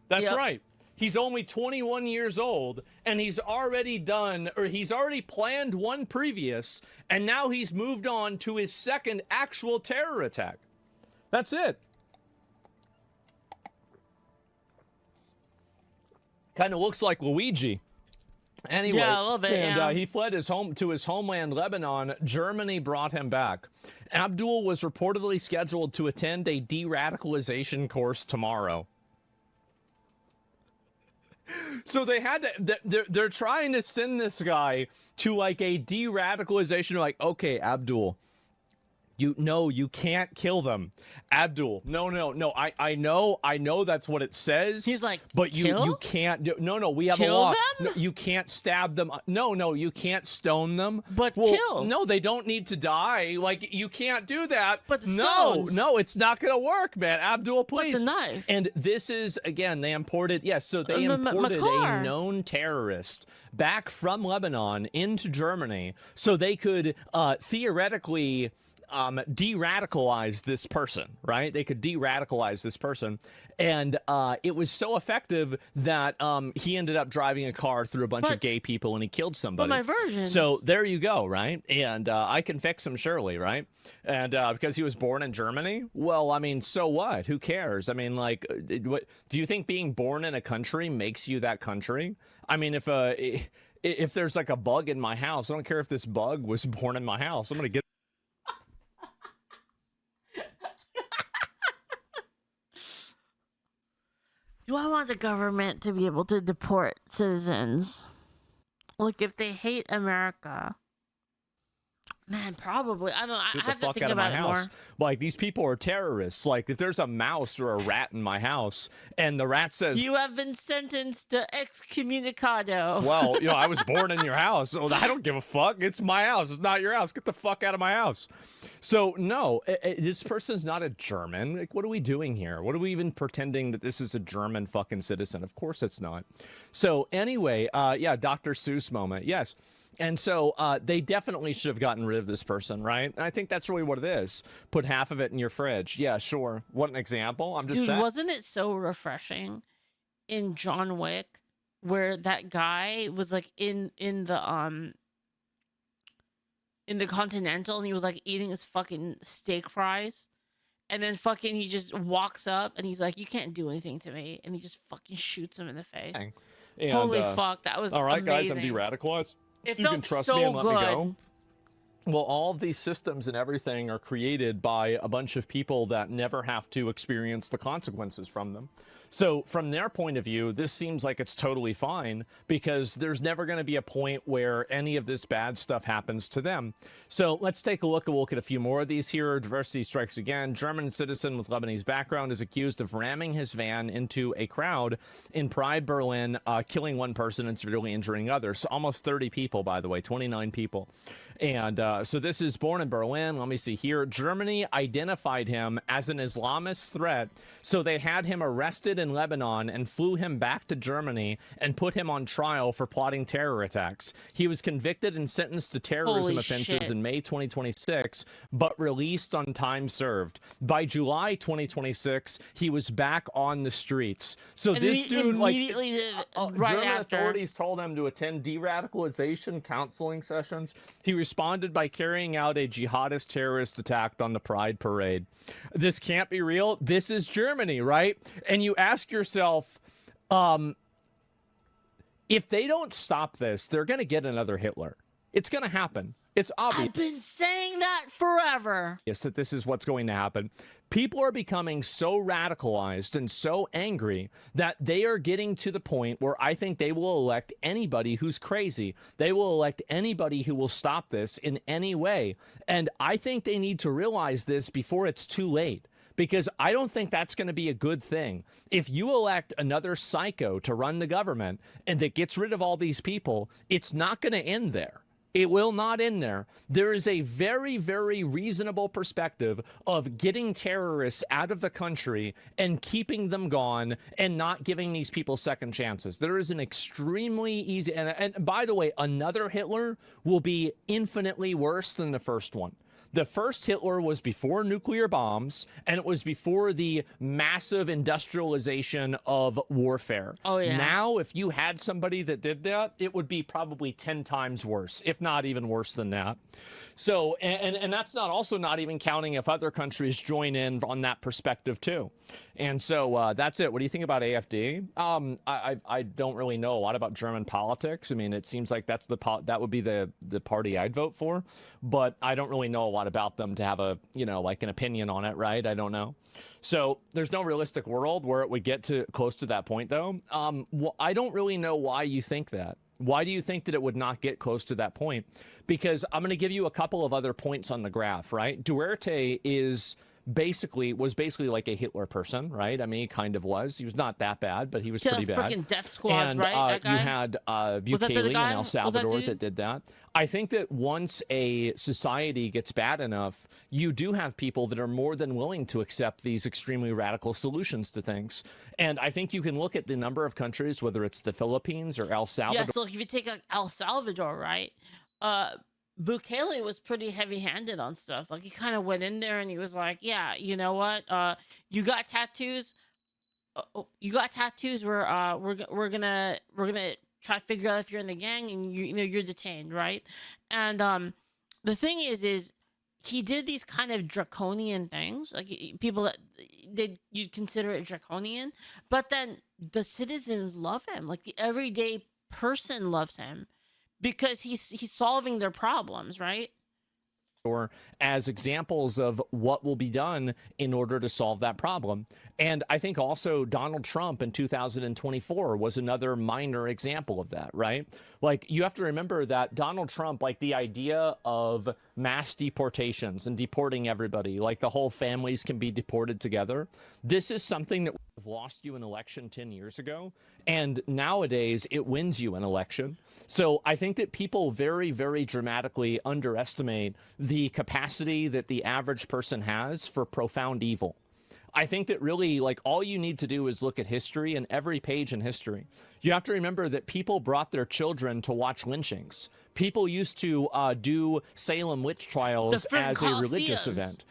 That's right. He's only 21 years old, and he's already planned one previous, and now he's moved on to his second actual terror attack. That's it. Kind of looks like Luigi. Anyway, yeah, a little bit, and he fled to his homeland, Lebanon. Germany brought him back. Abdul was reportedly scheduled to attend a de-radicalization course tomorrow. So they had to, they're trying to send this guy to like a de-radicalization, like, okay, Abdul, You can't kill them. Abdul, no. I know that's what it says. He's like, but kill? you can't do. No, we have Kill a law. them? No, you can't stab them. No, you can't stone them. But well, kill. No, they don't need to die. Like, you can't do that. But the no, stones. no, it's not gonna work, man. Abdul, please. But the knife. And this is, again, they imported. Yes, so they imported a Makar. known terrorist back from Lebanon into Germany, so they could theoretically de-radicalize this person, right? They could de-radicalize this person. And it was so effective that he ended up driving a car through a bunch of gay people and he killed somebody. But my version. So there you go, right? And I can fix him, surely, right? And because he was born in Germany, well, I mean, so what? Who cares? I mean, like, what do you think being born in a country makes you that country? I mean, if there's like a bug in my house, I don't care if this bug was born in my house. I'm gonna get. Do I want the government to be able to deport citizens? Like, if they hate America, man, probably. I don't know. I Get the have to fuck think out of my about it house. more. Like, these people are terrorists. Like, if there's a mouse or a rat in my house and the rat says, You have been sentenced to excommunicado. well, I was born in your house, so I don't give a fuck. It's my house. It's not your house. Get the fuck out of my house. So, no, this person's not a German. Like, what are we doing here? What are we even pretending that this is a German fucking citizen? Of course it's not. So, anyway, yeah, Dr. Seuss moment. Yes. And so they definitely should have gotten rid of this person, right? And I think that's really what it is. Put half of it in your fridge. Yeah, sure. What an example. I'm just Dude, saying. wasn't it so refreshing in John Wick where that guy was like in the Continental and he was like eating his fucking steak fries, and then fucking he just walks up and he's like, you can't do anything to me, and he just fucking shoots him in the face. And, Holy fuck, that was all right, amazing. guys, I'm de-radicalized. It You felt can trust so me and let good. me go. Well, all of these systems and everything are created by a bunch of people that never have to experience the consequences from them. So from their point of view, this seems like it's totally fine because there's never going to be a point where any of this bad stuff happens to them. So let's take a look. We'll look at a few more of these here. Diversity strikes again. German citizen with Lebanese background is accused of ramming his van into a crowd in Pride, Berlin, killing one person and severely injuring others. Almost 30 people, by the way, 29 people. And so this is born in Berlin. Let me see here. Germany identified him as an Islamist threat. So they had him arrested in Lebanon and flew him back to Germany and put him on trial for plotting terror attacks. He was convicted and sentenced to terrorism Holy offenses shit. in May 2026, but released on time served. By July 2026, he was back on the streets. So And this he dude, like, immediately right German after. authorities told him to attend de-radicalization counseling sessions. He responded by carrying out a jihadist terrorist attack on the Pride Parade. This can't be real. This is Germany, right? And you ask yourself, if they don't stop this, they're going to get another Hitler. It's going to happen. It's obvious. I've been saying that forever. Yes, that this is what's going to happen. People are becoming so radicalized and so angry that they are getting to the point where I think they will elect anybody who's crazy. They will elect anybody who will stop this in any way. And I think they need to realize this before it's too late, because I don't think that's going to be a good thing. If you elect another psycho to run the government and that gets rid of all these people, it's not going to end there. It will not end there. There is a very, very reasonable perspective of getting terrorists out of the country and keeping them gone and not giving these people second chances. There is an extremely easy, and by the way, another Hitler will be infinitely worse than the first one. The first Hitler was before nuclear bombs, and it was before the massive industrialization of warfare. Oh, yeah. Now, if you had somebody that did that, it would be probably 10 times worse, if not even worse than that. So, and that's not even counting if other countries join in on that perspective too. And so that's it. What do you think about AfD? I don't really know a lot about German politics. I mean, it seems like that would be the party I'd vote for, but I don't really know a lot about them to have a, like an opinion on it, right? I don't know. So there's no realistic world where it would get to close to that point though. I don't really know why you think that. Why do you think that it would not get close to that point? Because I'm going to give you a couple of other points on the graph, right? Duarte was basically like a Hitler person, right? I mean, he kind of was. He was not that bad, but he was pretty bad. Freaking death squads, and, right? That guy? You had Bukele in El Salvador that did that. I think that once a society gets bad enough, you do have people that are more than willing to accept these extremely radical solutions to things. And I think you can look at the number of countries, whether it's the Philippines or El Salvador. Yeah, so if you take like El Salvador, right? Bukele was pretty heavy-handed on stuff. Like he kind of went in there and he was like, "Yeah, you know what? You got tattoos. You got tattoos. We're gonna try to figure out if you're in the gang and you're detained, right?" And the thing is he did these kind of draconian things, like people that you'd consider it draconian, but then the citizens love him. Like the everyday person loves him. Because he's solving their problems, right? Or as examples of what will be done in order to solve that problem. And I think also Donald Trump in 2024 was another minor example of that, right? Like, you have to remember that Donald Trump, like the idea of mass deportations and deporting everybody, like the whole families can be deported together. This is something that would have lost you an election 10 years ago. And nowadays it wins you an election. So I think that people very, very dramatically underestimate the capacity that the average person has for profound evil. I think that really, like, all you need to do is look at history and every page in history. You have to remember that people brought their children to watch lynchings. People used to do Salem witch trials as a religious event.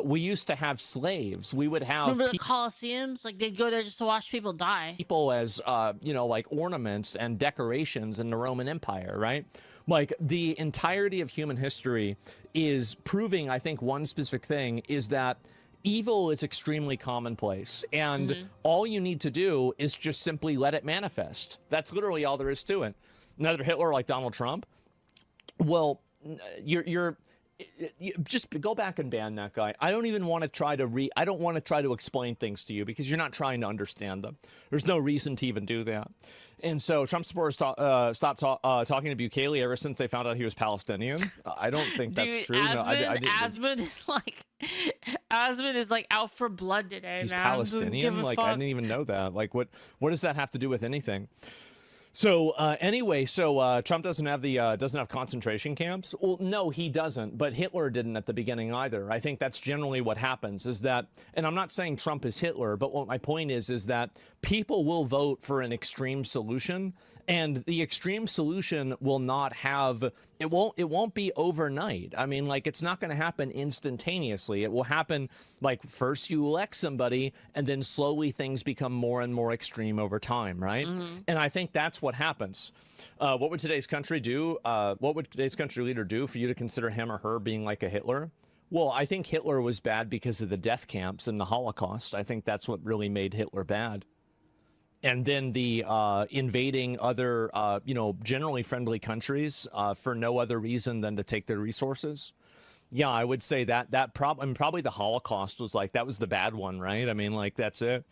We used to have slaves. We would have remember the Colosseums? Like they'd go there just to watch people die. People as like ornaments and decorations in the Roman Empire, right? Like the entirety of human history is proving, I think, one specific thing is that evil is extremely commonplace, and all you need to do is just simply let it manifest. That's literally all there is to it. Another Hitler like Donald Trump, well, you just go back and ban that guy. I don't even want to try to I don't want to try to explain things to you because you're not trying to understand them. There's no reason to even do that. And so Trump supporters stopped talking to Bukele ever since they found out he was Palestinian. I don't think that's true. Asmon is like out for blood today, he's man. Palestinian? Like, I didn't even know that. Like, what does that have to do with anything? So anyway, Trump doesn't have concentration camps. Well, no, he doesn't. But Hitler didn't at the beginning either. I think that's generally what happens is that, and I'm not saying Trump is Hitler, but what my point is that people will vote for an extreme solution, and the extreme solution will not have, it won't be overnight. I mean, like, it's not going to happen instantaneously. It will happen, like, first you elect somebody, and then slowly things become more and more extreme over time, right? And I think that's what happens. What would today's country do? What would today's country leader do for you to consider him or her being like a Hitler? Well, I think Hitler was bad because of the death camps and the Holocaust. I think that's what really made Hitler bad. And then the invading other, generally friendly countries for no other reason than to take their resources. Yeah, I would say that probably the Holocaust was like, that was the bad one, right? I mean, like, that's it.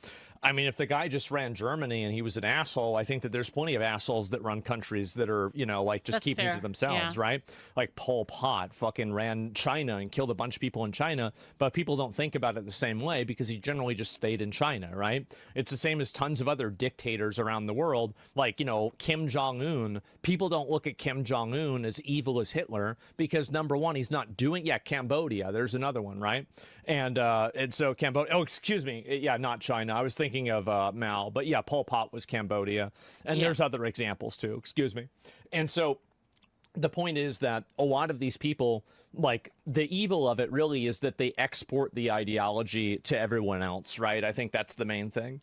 I mean, if the guy just ran Germany and he was an asshole, I think that there's plenty of assholes that run countries that are, like, just keeping to themselves, right? Like Pol Pot fucking ran China and killed a bunch of people in China, but people don't think about it the same way because he generally just stayed in China, right? It's the same as tons of other dictators around the world, like, Kim Jong-un. People don't look at Kim Jong-un as evil as Hitler because, number one, he's not doing, Cambodia, there's another one, right? And so Cambodia, excuse me, not China. I was thinking of Mao, but Pol Pot was Cambodia, and there's other examples too, excuse me. And so the point is that a lot of these people, like, the evil of it really is that they export the ideology to everyone else, right? I think that's the main thing.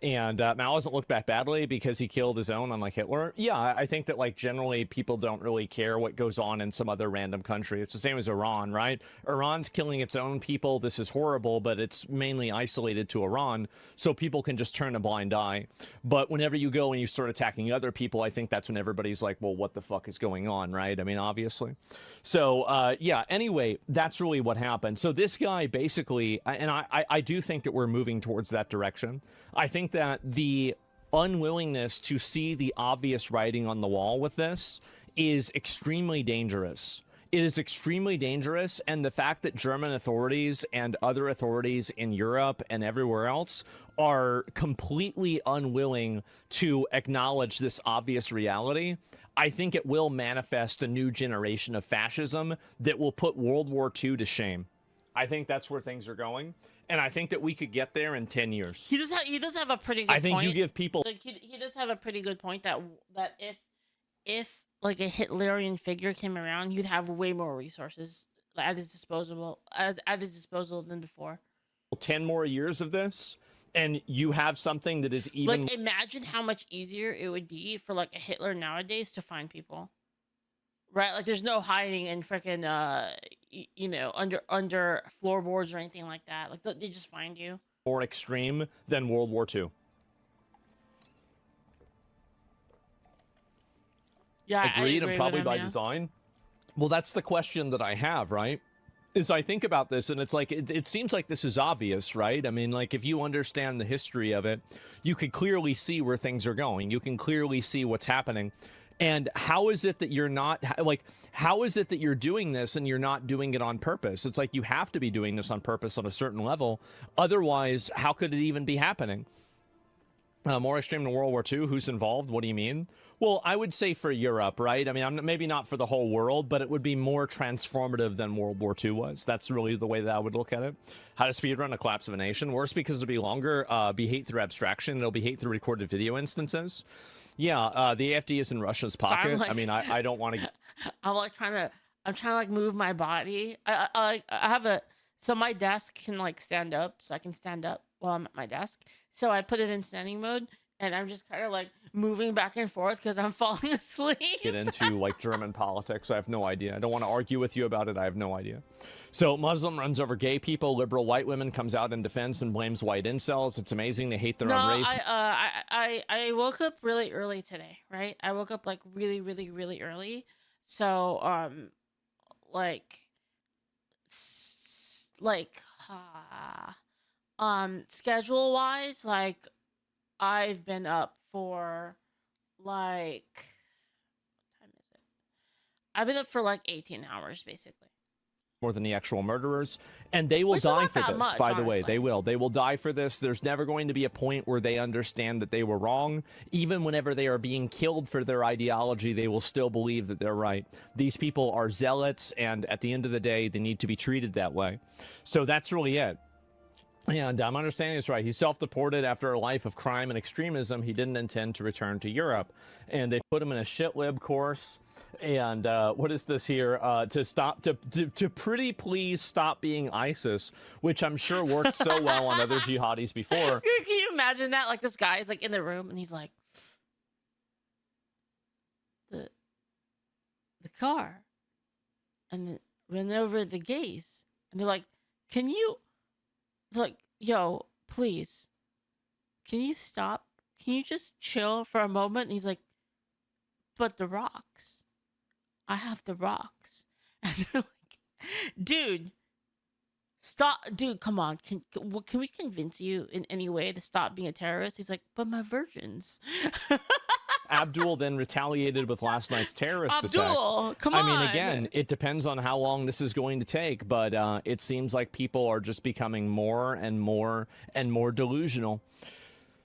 And Mao doesn't look back badly because he killed his own, unlike Hitler. Yeah, I think that, like, generally people don't really care what goes on in some other random country. It's the same as Iran, right? Iran's killing its own people. This is horrible, but it's mainly isolated to Iran, so people can just turn a blind eye. But whenever you go and you start attacking other people, I think that's when everybody's like, well, what the fuck is going on, right? I mean, obviously. So, anyway, that's really what happened. So this guy basically, and I do think that we're moving towards that direction. I think that the unwillingness to see the obvious writing on the wall with this is extremely dangerous. It is extremely dangerous, and the fact that German authorities and other authorities in Europe and everywhere else are completely unwilling to acknowledge this obvious reality, I think it will manifest a new generation of fascism that will put World War II to shame. I think that's where things are going, and I think that we could get there in 10 years. He does have a pretty good point. I think you give people... Like, he does have a pretty good point that if like a Hitlerian figure came around, he'd have way more resources at his disposal than before. 10 more years of this, and you have something that is even... Like, imagine how much easier it would be for like a Hitler nowadays to find people, right? Like, there's no hiding in freaking you know, under floorboards or anything like that. Like, they just find you. More extreme than World War II. Yeah, Agreed, I agree and probably with him, by yeah. design. Well, that's the question that I have, right? Is I think about this, and it's like, it seems like this is obvious, right? I mean, like, if you understand the history of it, you could clearly see where things are going. You can clearly see what's happening. And how is it that you're not, like, how is it that you're doing this and you're not doing it on purpose? It's like you have to be doing this on purpose on a certain level. Otherwise, how could it even be happening? More extreme than World War II? Who's involved? What do you mean? Well, I would say for Europe, right? I mean, maybe not for the whole world, but it would be more transformative than World War II was. That's really the way that I would look at it. How to speedrun a collapse of a nation? Worse, because it'll be longer. Be hate through abstraction. It'll be hate through recorded video instances. Yeah, the AfD is in Russia's pocket. like, I mean, I don't want to... I'm trying to like move my body. I have a... So my desk can like stand up, so I can stand up while I'm at my desk. So I put it in standing mode, and I'm just kind of like moving back and forth because I'm falling asleep. Get into like German politics. I have no idea. I don't want to argue with you about it. I have no idea. So Muslim runs over gay people. Liberal white women comes out in defense and blames white incels. It's amazing. They hate their own race. I woke up really early today, right? I woke up like really early. So schedule wise, like I've been up for like, what time is it? I've been up for like 18 hours basically. More than the actual murderers, and they will Which is die not for that this, much, by the way. honestly. They will die for this. There's never going to be a point where they understand that they were wrong. Even whenever they are being killed for their ideology, they will still believe that they're right. These people are zealots, and at the end of the day, they need to be treated that way. So that's really it. And I'm understanding this right. He self-deported after a life of crime and extremism. He didn't intend to return to Europe. And they put him in a shitlib course. And what is this here? To pretty please stop being ISIS, which I'm sure worked so well on other jihadis before. Can you imagine that? Like this guy is like in the room and he's like, the car. And then ran over the gays. And they're like, can you... Like, yo, please, can you stop? Can you just chill for a moment? And he's like, but the rocks. I have the rocks. And they're like, dude, stop. Dude, come on. Can we convince you in any way to stop being a terrorist? He's like, but my virgins. Abdul then retaliated with last night's terrorist attack. Abdul, come on. I mean, again, it depends on how long this is going to take, but it seems like people are just becoming more and more and more delusional.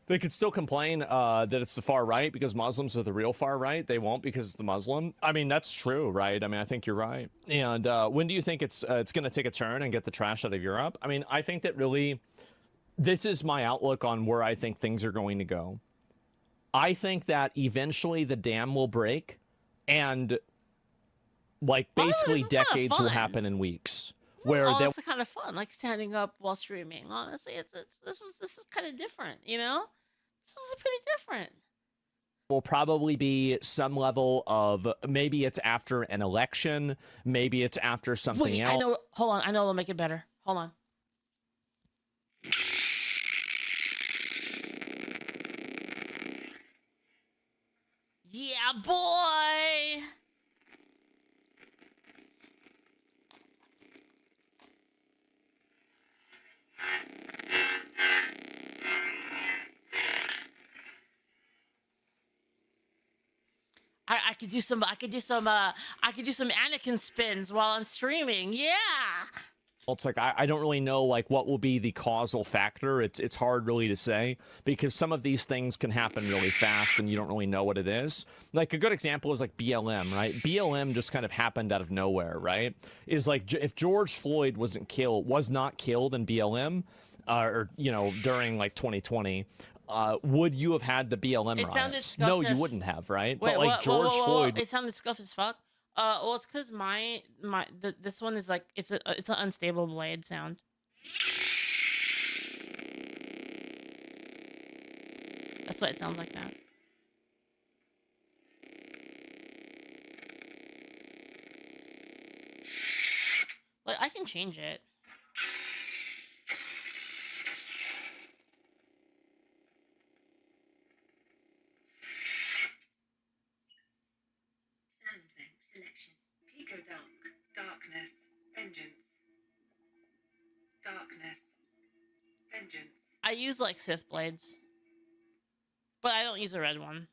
They could still complain that it's the far right because Muslims are the real far right. They won't because it's the Muslim. I mean, that's true, right? I mean, I think you're right. And when do you think it's going to take a turn and get the trash out of Europe? I mean, I think that really, this is my outlook on where I think things are going to go. I think that eventually the dam will break and like basically decades will happen in weeks. Where honestly kind of fun, like standing up while streaming. Honestly, this is kind of different, you know? This is pretty different. Will probably be some level of maybe it's after an election, maybe it's after something else. I know. Hold on, I know it'll make it better. Hold on. Yeah, boy. I could do some Anakin spins while I'm streaming. Yeah. It's like I don't really know like what will be the causal factor. It's hard really to say because some of these things can happen really fast and you don't really know what it is. Like a good example is like BLM, right? BLM just kind of happened out of nowhere, right? Is like if George Floyd was not killed in BLM, or you know during like 2020. Would you have had the BLM riots? No, you wouldn't have, right? Wait, but like George Floyd, it sounded scuffed as fuck. Well, it's because this one is like it's an unstable blade sound. That's why it sounds like that. Like I can change it. Darkness, vengeance. Darkness, vengeance. I use like Sith blades, but I don't use a red one.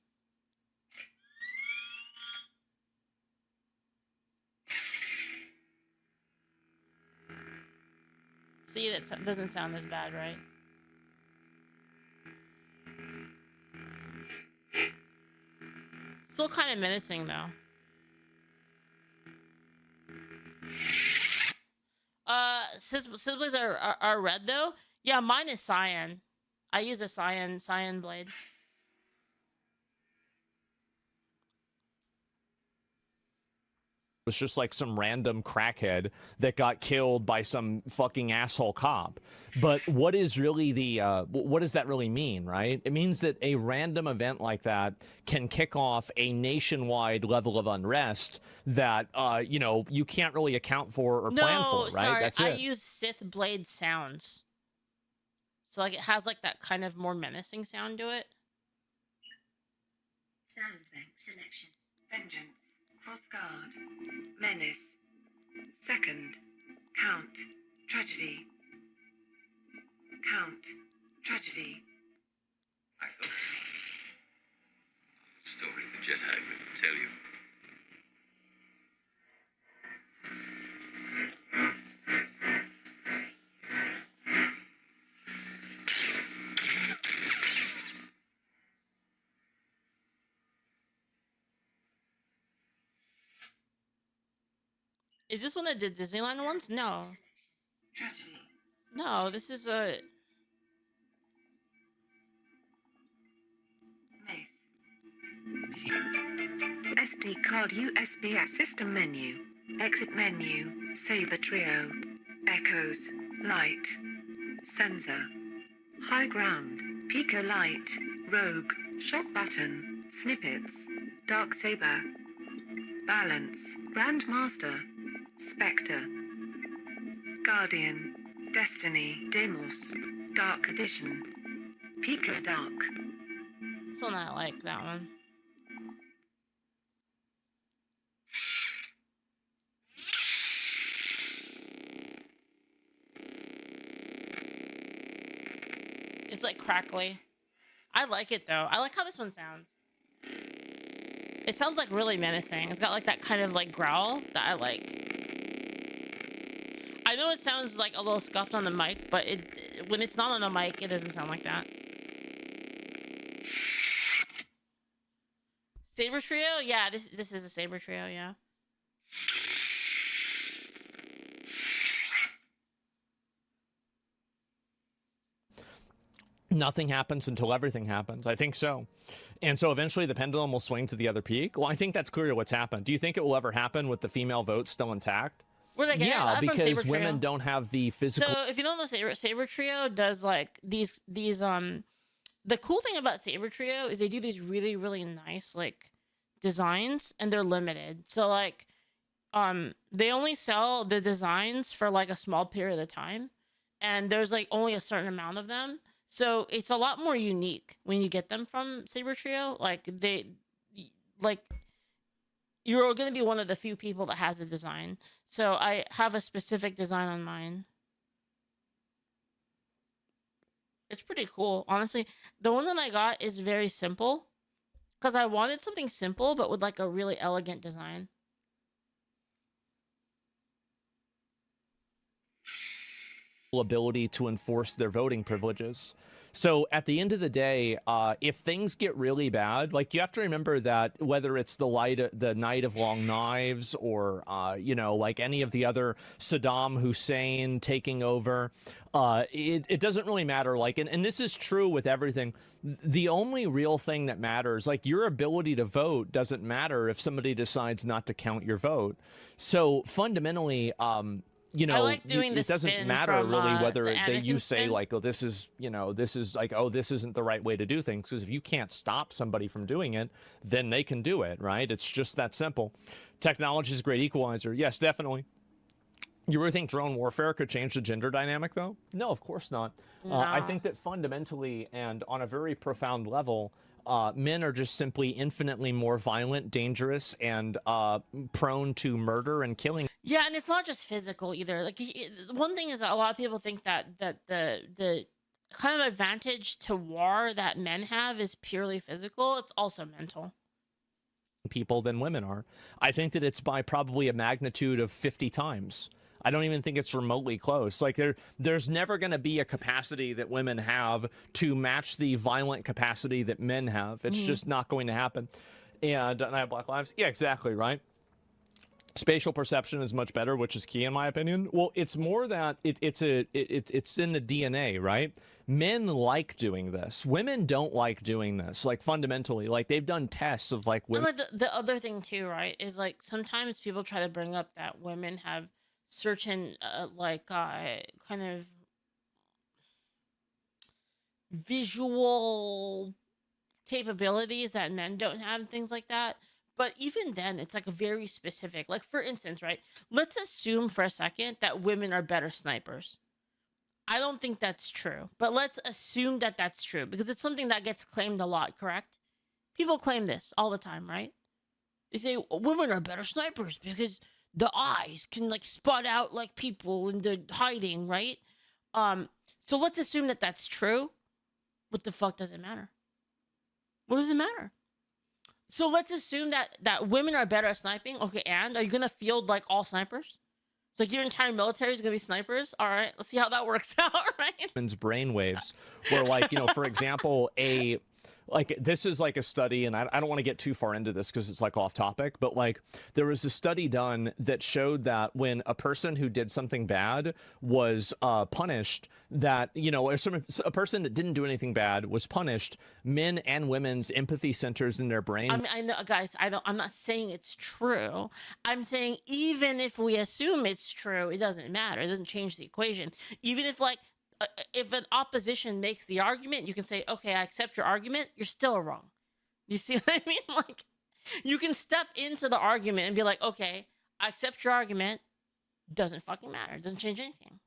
See, that doesn't sound as bad, right? Still kind of menacing though. Sith blades are red though. Yeah, mine is cyan. I use a cyan blade. was just like some random crackhead that got killed by some fucking asshole cop. But what is really the what does that really mean, right? It means that a random event like that can kick off a nationwide level of unrest that you know, you can't really account for or plan for, right? Sorry, That's I it. use Sith blade sounds. So like it has like that kind of more menacing sound to it. Sound bank selection. Vengeance. Cross guard. Menace. Second. Count. Tragedy. Count. Tragedy. I thought story the Jedi would tell you. Is this one that did Disneyland ones? No. Tragedy. No, this is a... Mace. SD card USB system menu. Exit menu. Saber trio. Echoes. Light. Sensor. High ground. Pico light. Rogue. Shock button. Snippets. Dark saber. Balance. Grandmaster. Spectre. Guardian. Destiny. Demos. Dark Edition. Pico Dark. Still not like that one. It's like crackly. I like it though. I like how this one sounds. It sounds like really menacing. It's got like that kind of like growl that I like. I know it sounds like a little scuffed on the mic, but when it's not on the mic, it doesn't sound like that. Saber trio? Yeah, this is a saber trio, yeah. Nothing happens until everything happens. I think so. And so eventually the pendulum will swing to the other peak. Well, I think that's clearly what's happened. Do you think it will ever happen with the female vote still intact? Where they get Yeah, from because Saber Trio. women don't have the physical... So if you don't know, Saber Trio does like these the cool thing about Saber Trio is they do these really, really nice like designs and they're limited. So like they only sell the designs for like a small period of time and there's like only a certain amount of them. So it's a lot more unique when you get them from Saber Trio. Like you're going to be one of the few people that has a design. So I have a specific design on mine. It's pretty cool. Honestly, the one that I got is very simple because I wanted something simple but with like a really elegant design. Ability to enforce their voting privileges. So at the end of the day, if things get really bad, like you have to remember that whether it's the Night of Long Knives or, you know, like any of the other Saddam Hussein taking over, it doesn't really matter. Like, and this is true with everything. The only real thing that matters, like your ability to vote doesn't matter if somebody decides not to count your vote. So fundamentally, you know, I like doing it this doesn't spin matter from, really whether the you Anakin say spin. like, oh, this is, you know, this is like, oh, this isn't the right way to do things. Because if you can't stop somebody from doing it, then they can do it, right? It's just that simple. Technology is a great equalizer. Yes, definitely. You really think drone warfare could change the gender dynamic, though? No, of course not. I think that fundamentally and on a very profound level, men are just simply infinitely more violent, dangerous, and prone to murder and killing. Yeah, and it's not just physical either. Like one thing is that a lot of people think that the kind of advantage to war that men have is purely physical. It's also mental. People than women are. I think that it's by probably a magnitude of 50 times. I don't even think it's remotely close. Like there's never going to be a capacity that women have to match the violent capacity that men have. It's just not going to happen. And I have Black Lives. Yeah, exactly, right? Spatial perception is much better, which is key in my opinion. Well, it's more that it's in the DNA, right? Men like doing this. Women don't like doing this. Like fundamentally, like they've done tests of like women. And like the other thing too, right, is like sometimes people try to bring up that women have certain kind of visual capabilities that men don't have and things like that. But even then, it's like a very specific. Like for instance, right? Let's assume for a second that women are better snipers. I don't think that's true, but let's assume that that's true because it's something that gets claimed a lot, correct? People claim this all the time, right? They say women are better snipers because the eyes can like spot out like people in the hiding, right? So let's assume that that's true. What the fuck does it matter? What does it matter? So let's assume that women are better at sniping. Okay, and are you gonna field like all snipers? It's like your entire military is gonna be snipers. All right, let's see how that works out, right? Women's brainwaves, where like, you know, for example, like this is like a study, and I don't want to get too far into this because it's like off topic, but like there was a study done that showed that when a person who did something bad was punished, that, you know, a person that didn't do anything bad was punished, men and women's empathy centers in their brain. I mean, I know, guys, I'm not saying it's true. I'm saying even if we assume it's true, it doesn't matter. It doesn't change the equation. Even if like, if an opposition makes the argument, you can say, okay, I accept your argument. You're still wrong. You see what I mean? Like, you can step into the argument and be like, okay, I accept your argument. Doesn't fucking matter. It doesn't change anything.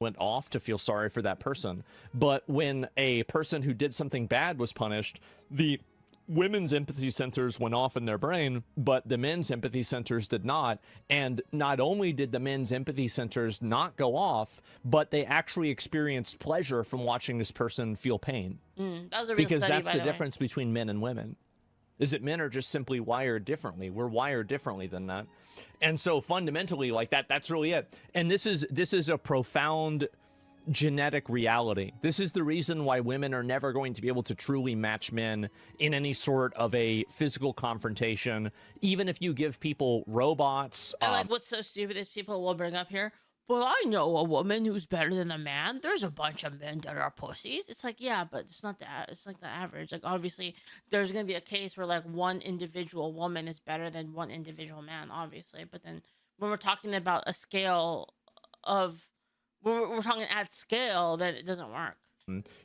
Went off to feel sorry for that person. But when a person who did something bad was punished, the women's empathy centers went off in their brain, but the men's empathy centers did not. And not only did the men's empathy centers not go off, but they actually experienced pleasure from watching this person feel pain. That was a real Because study, that's by the way. difference between men and women, is that men are just simply wired differently. We're wired differently than that. And so fundamentally, like that's really it. And this is a profound genetic reality. This is the reason why women are never going to be able to truly match men in any sort of a physical confrontation, even if you give people robots. And like what's so stupid is people will bring up here, well, I know a woman who's better than a man. There's a bunch of men that are pussies. It's like, yeah, but it's not that. It's like the average. Like obviously, there's gonna be a case where like one individual woman is better than one individual man, obviously. But then when we're talking about a scale of, when we're talking at scale, then it doesn't work.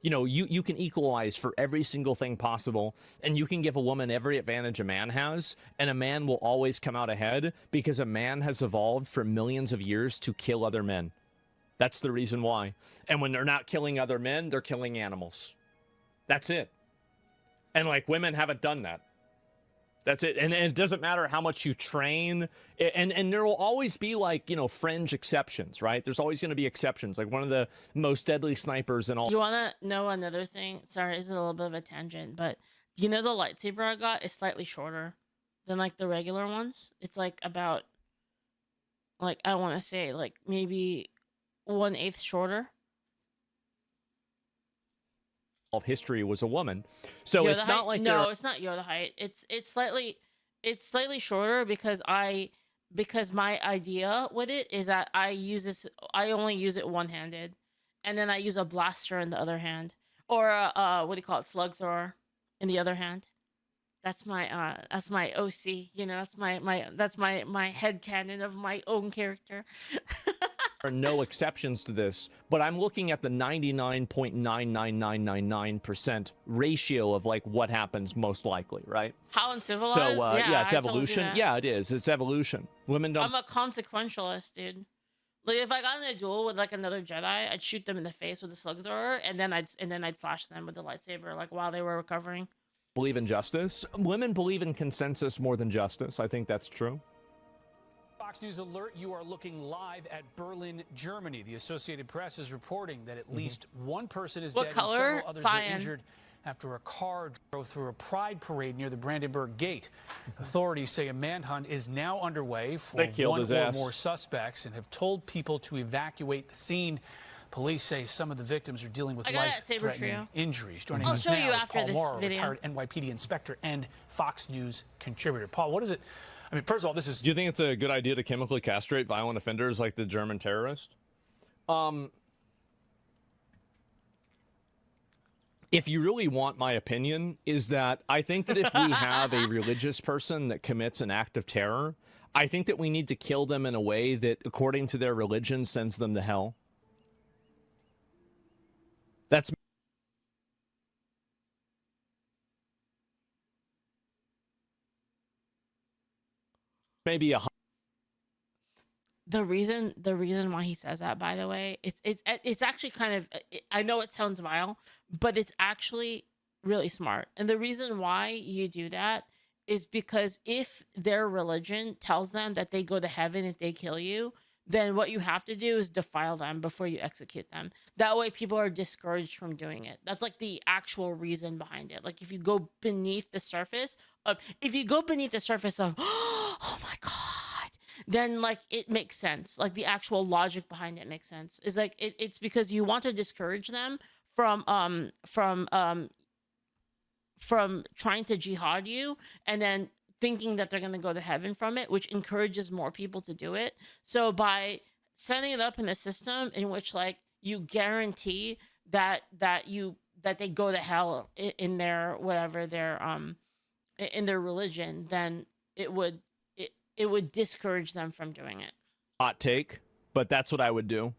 You know, you can equalize for every single thing possible, and you can give a woman every advantage a man has, and a man will always come out ahead because a man has evolved for millions of years to kill other men. That's the reason why. And when they're not killing other men, they're killing animals. That's it. And like women haven't done that. That's it. And it doesn't matter how much you train. And there will always be like, you know, fringe exceptions, right? There's always going to be exceptions. Like one of the most deadly snipers and all. You want to know another thing? Sorry, it's a little bit of a tangent, but You know, the lightsaber I got is slightly shorter than like the regular ones. It's like about, like, I want to say like maybe 1/8 shorter. Of history was a woman, so Yoda it's not height? like No, it's not Yoda height. It's slightly shorter because my idea with it is that I only use it one-handed, and then I use a blaster in the other hand, or what do you call it, slug thrower in the other hand. That's my OC, you know, that's my headcanon of my own character. are no exceptions to this, but I'm looking at the 99.99999% ratio of like what happens most likely, right? How uncivilized? So yeah, it's I told you evolution. that. Yeah, it is. It's evolution. Women don't. I'm a consequentialist, dude. Like if I got in a duel with like another Jedi, I'd shoot them in the face with a slug thrower, and then I'd slash them with the lightsaber, like while they were recovering. Believe in justice. Women believe in consensus more than justice. I think that's true. Fox News alert, you are looking live at Berlin, Germany. The Associated Press is reporting that at least one person is What dead color? and several others Cyan. are injured after a car drove through a pride parade near the Brandenburg Gate. Authorities say a manhunt is now underway for They killed one his or ass. more suspects and have told people to evacuate the scene. Police say some of the victims are dealing with I got that saber life-threatening trio. injuries. Joining I'll us show now you is after Paul this Morrow, video. retired NYPD inspector and Fox News contributor. Paul, what is it? I mean, first of all, this is... Do you think it's a good idea to chemically castrate violent offenders like the German terrorist? If you really want my opinion, is that I think that if we have a religious person that commits an act of terror, I think that we need to kill them in a way that, according to their religion, sends them to hell. That's maybe a... The reason why he says that, by the way, it's actually kind of, I know it sounds vile, but it's actually really smart. And the reason why you do that is because if their religion tells them that they go to heaven if they kill you, then what you have to do is defile them before you execute them. That way people are discouraged from doing it. That's like the actual reason behind it. Like if you go beneath the surface of, oh my God, then like it makes sense. Like the actual logic behind it makes sense. It's like it's because you want to discourage them from trying to jihad you and then thinking that they're going to go to heaven from it, which encourages more people to do it. So by setting it up in a system in which like you guarantee that they go to hell in their whatever their in their religion, then it would discourage them from doing it. hot take, but that's what I would do.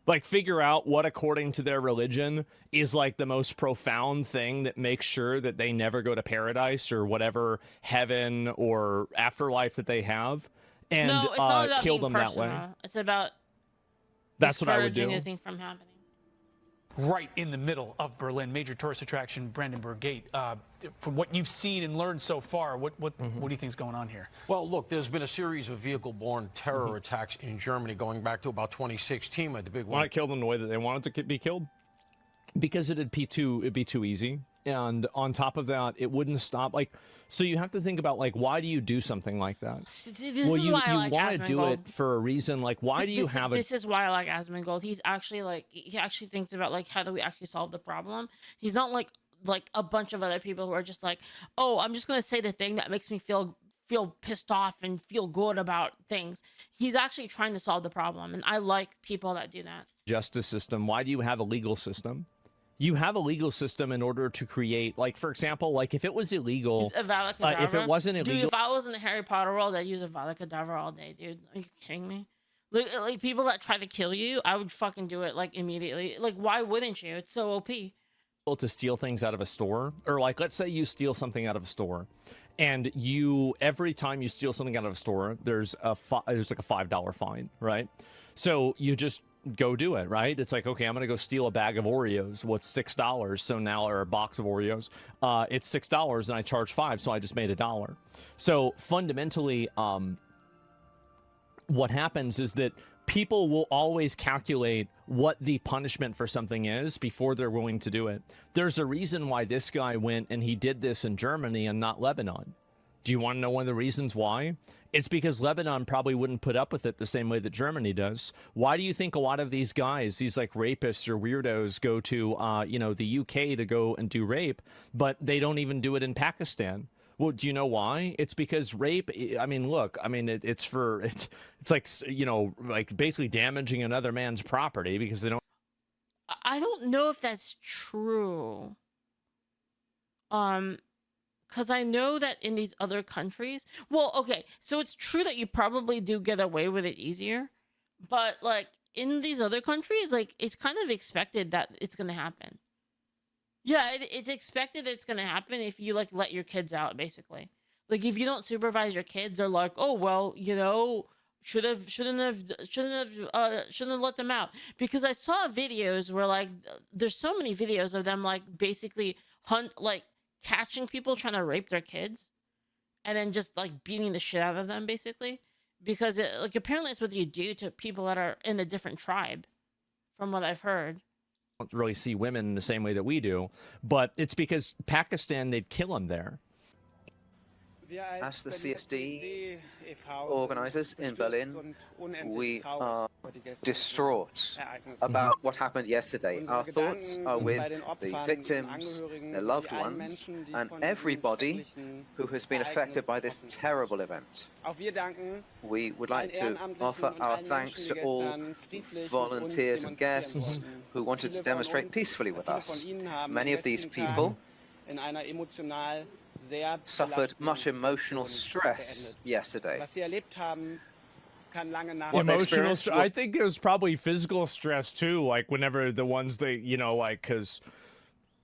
Like, figure out what, according to their religion, is like the most profound thing that makes sure that they never go to paradise or whatever heaven or afterlife that they have, and No, it's not about kill being them personal. that way. It's about That's what I would discouraging do. anything from happening. right in the middle of Berlin, major tourist attraction, Brandenburg Gate. From what you've seen and learned so far, what do you think is going on here? Well, look, there's been a series of vehicle-borne terror attacks in Germany going back to about 2016. The big Why one. not kill them the way that they wanted to be killed? Because it'd be too easy, and on top of that, it wouldn't stop. Like, so you have to think about like, why do you do something like that? See, this Well, is you why I like want to do Asmongold. it for a reason. Like, why do you have This is why I like Asmongold. He's actually like, he actually thinks about like, how do we actually solve the problem? He's not like a bunch of other people who are just like, oh, I'm just gonna say the thing that makes me feel pissed off and feel good about things. He's actually trying to solve the problem, and I like people that do that. justice system? Why do you have a legal system? You have a legal system in order to create, like, for example, like if it was illegal, It's Avada Kedavra. if it wasn't Dude, illegal, if I was in the Harry Potter world, I'd use Avada Kedavra all day, dude. Are you kidding me? Like people that try to kill you, I would fucking do it like immediately. Like, why wouldn't you? It's so OP. to steal things out of a store, or like, let's say you steal something out of a store, and every time you steal something out of a store, there's like a $5 fine, right? So you just go do it, right? It's like, okay, I'm gonna go steal a bag of Oreos. What's $6? So now, or a box of Oreos, it's $6, and I charge $5, so I just made $1. So fundamentally, what happens is that people will always calculate what the punishment for something is before they're willing to do it. There's a reason why this guy went and he did this in Germany and not Lebanon. Do you want to know one of the reasons why? It's because Lebanon probably wouldn't put up with it the same way that Germany does. Why do you think a lot of these guys, these like rapists or weirdos, go to, the UK to go and do rape, but they don't even do it in Pakistan? Well, do you know why? It's because rape, I mean, look, I mean, it's like, like basically damaging another man's property because they don't. I don't know if that's true. Because I know that in these other countries, well, okay, so it's true that you probably do get away with it easier, but like in these other countries, like it's kind of expected that it's going to happen. Yeah, it's expected that it's going to happen if you like let your kids out, basically. Like if you don't supervise your kids, they're like, oh, well, shouldn't have let them out. Because I saw videos where like, there's so many videos of them like basically catching people trying to rape their kids and then just like beating the shit out of them, basically, because apparently it's what you do to people that are in a different tribe, from what I've heard. Don't really see women in the same way that we do, but it's because Pakistan, they'd kill them there. As the CSD organizers in Berlin, we are distraught about what happened yesterday. Our thoughts are with the victims, their loved ones, and everybody who has been affected by this terrible event. We would like to offer our thanks to all volunteers and guests who wanted to demonstrate peacefully with us. Many of these people suffered much emotional stress yesterday. Emotional stress. I think it was probably physical stress too, like whenever the ones they, because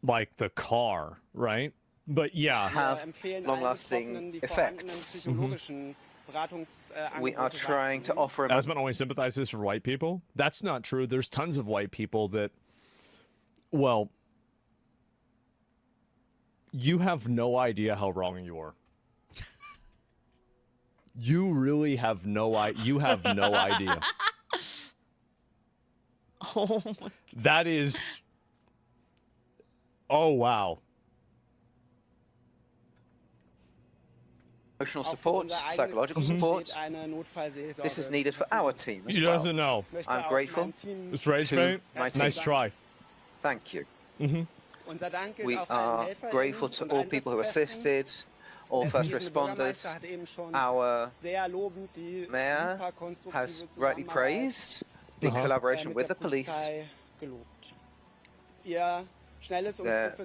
like the car, right? But yeah, have long-lasting effects. We are trying to offer. Asmon only sympathizes for white people. That's not true. There's tons of white people that, well, you have no idea how wrong you are. You really have no idea. You have no idea. Oh my God. That is. Oh, wow. Emotional support, psychological support. This is needed for our team as He well. doesn't know. I'm grateful. It's rage, to mate. my team. Nice try. Thank you. Mm-hmm. We are grateful to all people who assisted, all first responders. Our mayor has rightly praised the collaboration with the police. Their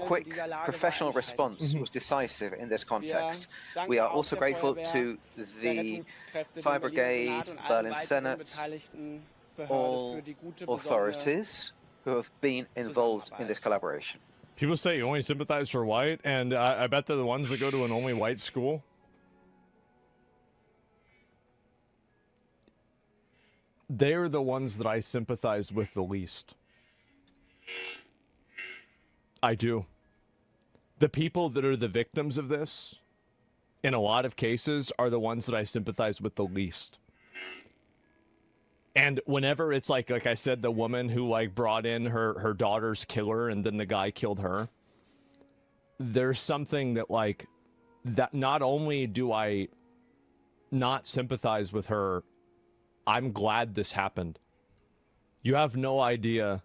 quick professional response was decisive in this context. We are also grateful to the Fire Brigade, Berlin Senate, all authorities who have been involved in this collaboration. People say you only sympathize for white, and I bet they're the ones that go to an only white school. They're the ones that I sympathize with the least. I do. The people that are the victims of this, in a lot of cases, are the ones that I sympathize with the least. And whenever it's like I said, the woman who like brought in her daughter's killer and then the guy killed her, there's something that like, that not only do I not sympathize with her, I'm glad this happened. You have no idea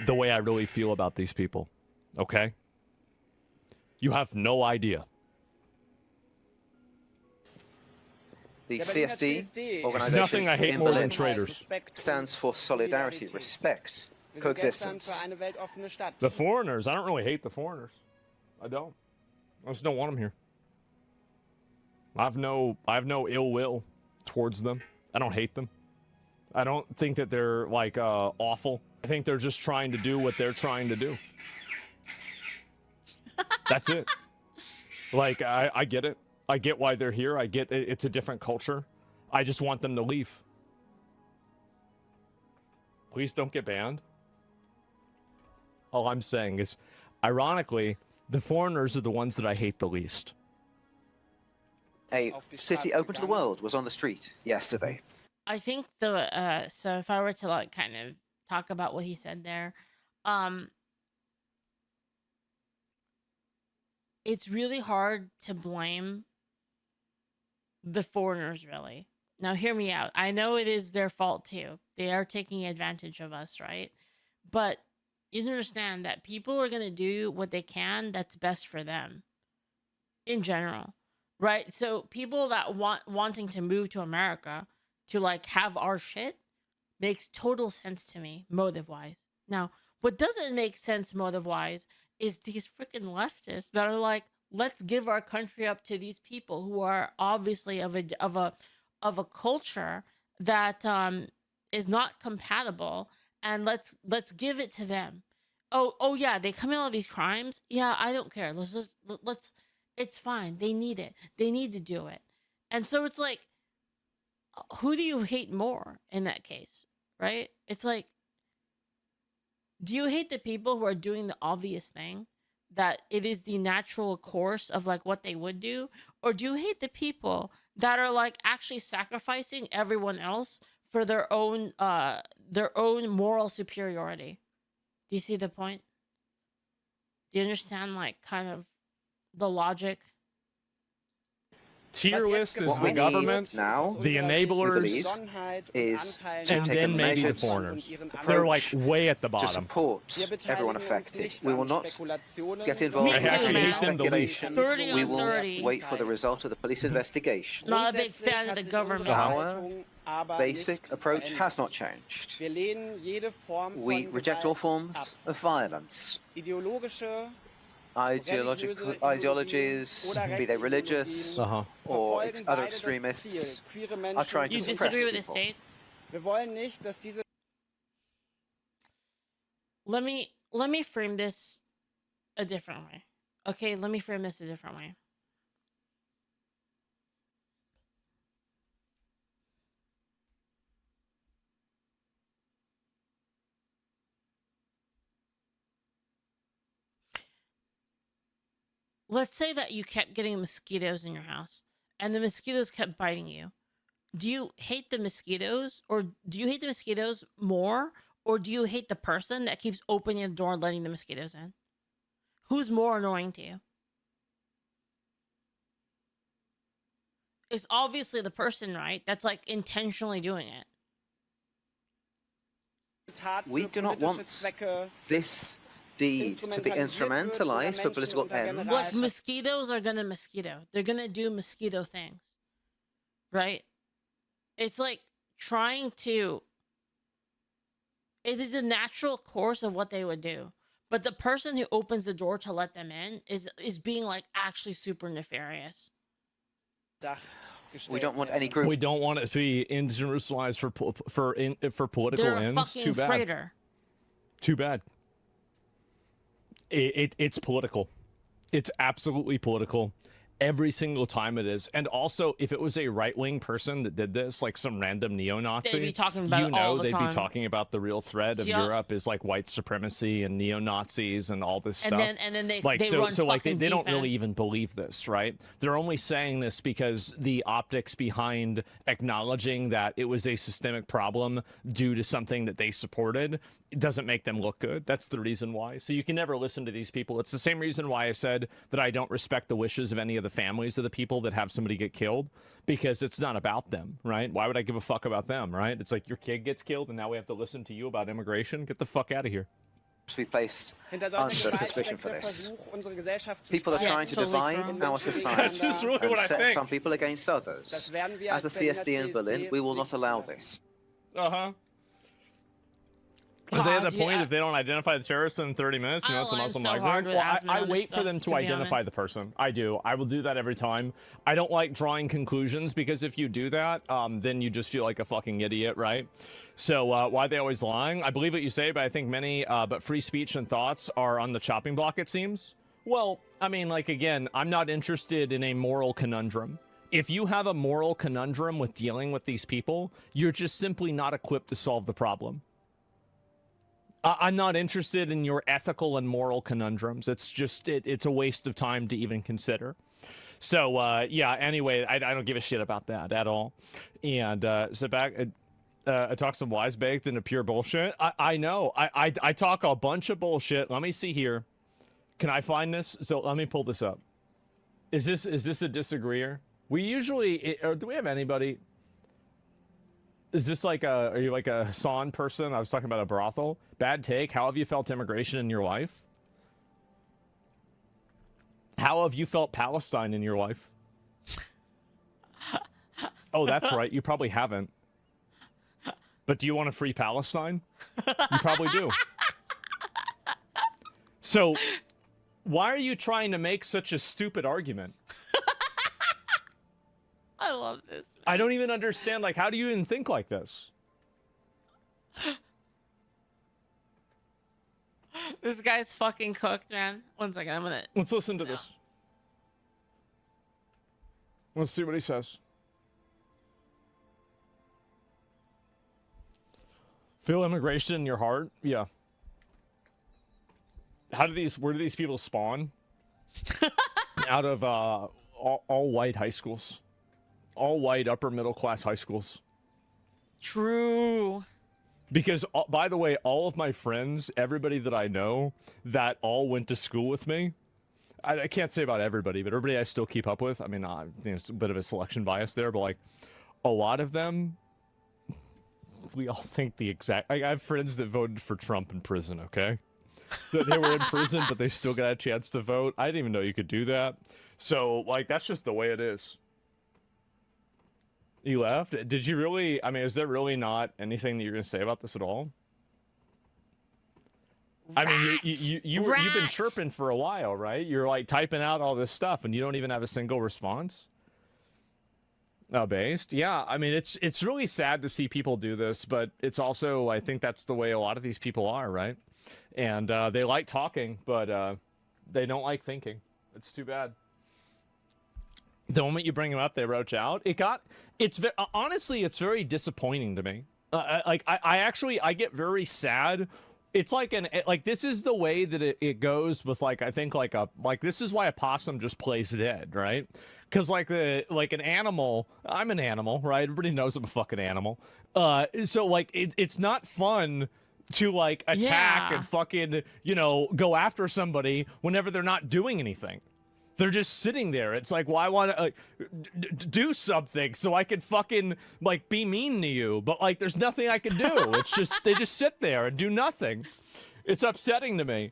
the way I really feel about these people, okay? You have no idea. The CSD organization Nothing I hate in more Berlin than traitors. stands for solidarity, respect, coexistence. The foreigners, I don't really hate the foreigners. I don't. I just don't want them here. I have no ill will towards them. I don't hate them. I don't think that they're like awful. I think they're just trying to do what they're trying to do. That's it. Like I get it. I get why they're here. I get it's a different culture. I just want them to leave. Please don't get banned. All I'm saying is, ironically, the foreigners are the ones that I hate the least. A city open to the world was on the street yesterday. I think so if I were to like kind of talk about what he said there, it's really hard to blame the foreigners, really. Now hear me out. I know it is their fault too. They are taking advantage of us, right? But you understand that people are going to do what they can that's best for them in general, right? So people that wanting to move to America to like have our shit makes total sense to me, motive wise. Now, what doesn't make sense motive wise is these freaking leftists that are like, let's give our country up to these people who are obviously of a culture that is not compatible, and let's give it to them. Oh yeah, they commit all these crimes. Yeah, I don't care. Let's it's fine. They need it. They need to do it. And so it's like, who do you hate more in that case, right? It's like, do you hate the people who are doing the obvious thing, that it is the natural course of like what they would do? Or do you hate the people that are like actually sacrificing everyone else for their own moral superiority? Do you see the point? Do you understand like kind of the logic? Tier list is What the we government, need now, the we enablers, believe, is to and take a then maybe the measured foreigners. They're like approach way at the to bottom. support everyone affected. We will not get Me involved in too, actually man. hate them the least. speculation. 30 We on will 30. wait for the result of the police investigation. Not a big fan of the government. Our basic approach has not changed. We reject all forms of violence. Ideologies, be they religious or other extremists, are trying to You suppress disagree with the people. state? Let me frame this a different way. Okay, let me frame this a different way. Let's say that you kept getting mosquitoes in your house and the mosquitoes kept biting you. Do you hate the mosquitoes, or do you hate the mosquitoes more, or do you hate the person that keeps opening the door and letting the mosquitoes in? Who's more annoying to you? It's obviously the person, right? That's like intentionally doing it. We do not want this deed to be instrumentalized for political ends. Look, mosquitoes are gonna mosquito. They're gonna do mosquito things, right? It's like trying to. It is a natural course of what they would do, but the person who opens the door to let them in is being like actually super nefarious. We don't want any group. We don't want it to be institutionalized for political They're a ends. fucking Too bad. traitor. Too bad. It's political. It's absolutely political. Every single time it is. And also, if it was a right-wing person that did this, like some random neo-Nazi, They'd be talking about it all the they'd time. be talking about the real threat of Yup. Europe is like white supremacy and neo-Nazis and all this stuff. And then they like they so run so like they fucking don't really defense. even believe this, right? They're only saying this because the optics behind acknowledging that it was a systemic problem due to something that they supported, it doesn't make them look good. That's the reason why. So you can never listen to these people. It's the same reason why I said that I don't respect the wishes of any of the families of the people that have somebody get killed, because it's not about them, right? Why would I give a fuck about them, right? It's like your kid gets killed and now we have to listen to you about immigration. Get the fuck out of here. To be placed under suspicion for this. People are Yeah, trying it's to totally divide true. our society That's just really and what I set think. some people against others. As the CSD in Berlin, we will not allow this. Are they at the God, point yeah. if they don't identify the terrorist in 30 minutes, you know, it's a align Muslim so hard migrant? with Well, Asmongold I and wait for stuff, them to to be identify honest. the person. I do. I will do that every time. I don't like drawing conclusions, because if you do that, then you just feel like a fucking idiot, right? So why are they always lying? I believe what you say, but I think many, but free speech and thoughts are on the chopping block, it seems. Well, I mean, like, again, I'm not interested in a moral conundrum. If you have a moral conundrum with dealing with these people, you're just simply not equipped to solve the problem. I'm not interested in your ethical and moral conundrums. It's just, it's a waste of time to even consider. So yeah. Anyway, I don't give a shit about that at all. And sit back. I talk some wise baked into pure bullshit. I know. I talk a bunch of bullshit. Let me see here. Can I find this? So let me pull this up. Is this a disagreeer? We usually, or do we have anybody? Is this like are you like a Hassan person? I was talking about a brothel. Bad take. How have you felt immigration in your life? How have you felt Palestine in your life? Oh, that's right. You probably haven't. But do you want a free Palestine? You probably do. So, why are you trying to make such a stupid argument? I love this, man. I don't even understand, like, how do you even think like this? This guy's fucking cooked, man. 1 second, I'm gonna... Let's listen to this. Let's see what he says. Feel immigration in your heart? Yeah. Where do these people spawn? Out of all white high schools. All white upper middle class high schools. True. Because, by the way, all of my friends, everybody that I know that all went to school with me, I can't say about everybody, but everybody I still keep up with, I mean, it's a bit of a selection bias there, but like a lot of them, we all think the exact, like, I have friends that voted for Trump in prison, okay? So they were in prison, but they still got a chance to vote. I didn't even know you could do that. So, like, that's just the way it is. You left? Did you really, I mean, is there really not anything that you're going to say about this at all? I mean, you've been chirping for a while, right? You're like typing out all this stuff and you don't even have a single response? Based? Yeah, I mean, it's really sad to see people do this, but it's also, I think that's the way a lot of these people are, right? And they like talking, but they don't like thinking. It's too bad. The moment you bring them up, they roach out. Honestly, it's very disappointing to me. I get very sad. It's like this is the way that it goes with, like, I think this is why a possum just plays dead, right? Because like an animal, I'm an animal, right? Everybody knows I'm a fucking animal. So like it's not fun to like attack and fucking, go after somebody whenever they're not doing anything. They're just sitting there. It's like, well, I want to do something so I can fucking like be mean to you, but like there's nothing I can do. It's just they just sit there and do nothing. It's upsetting to me.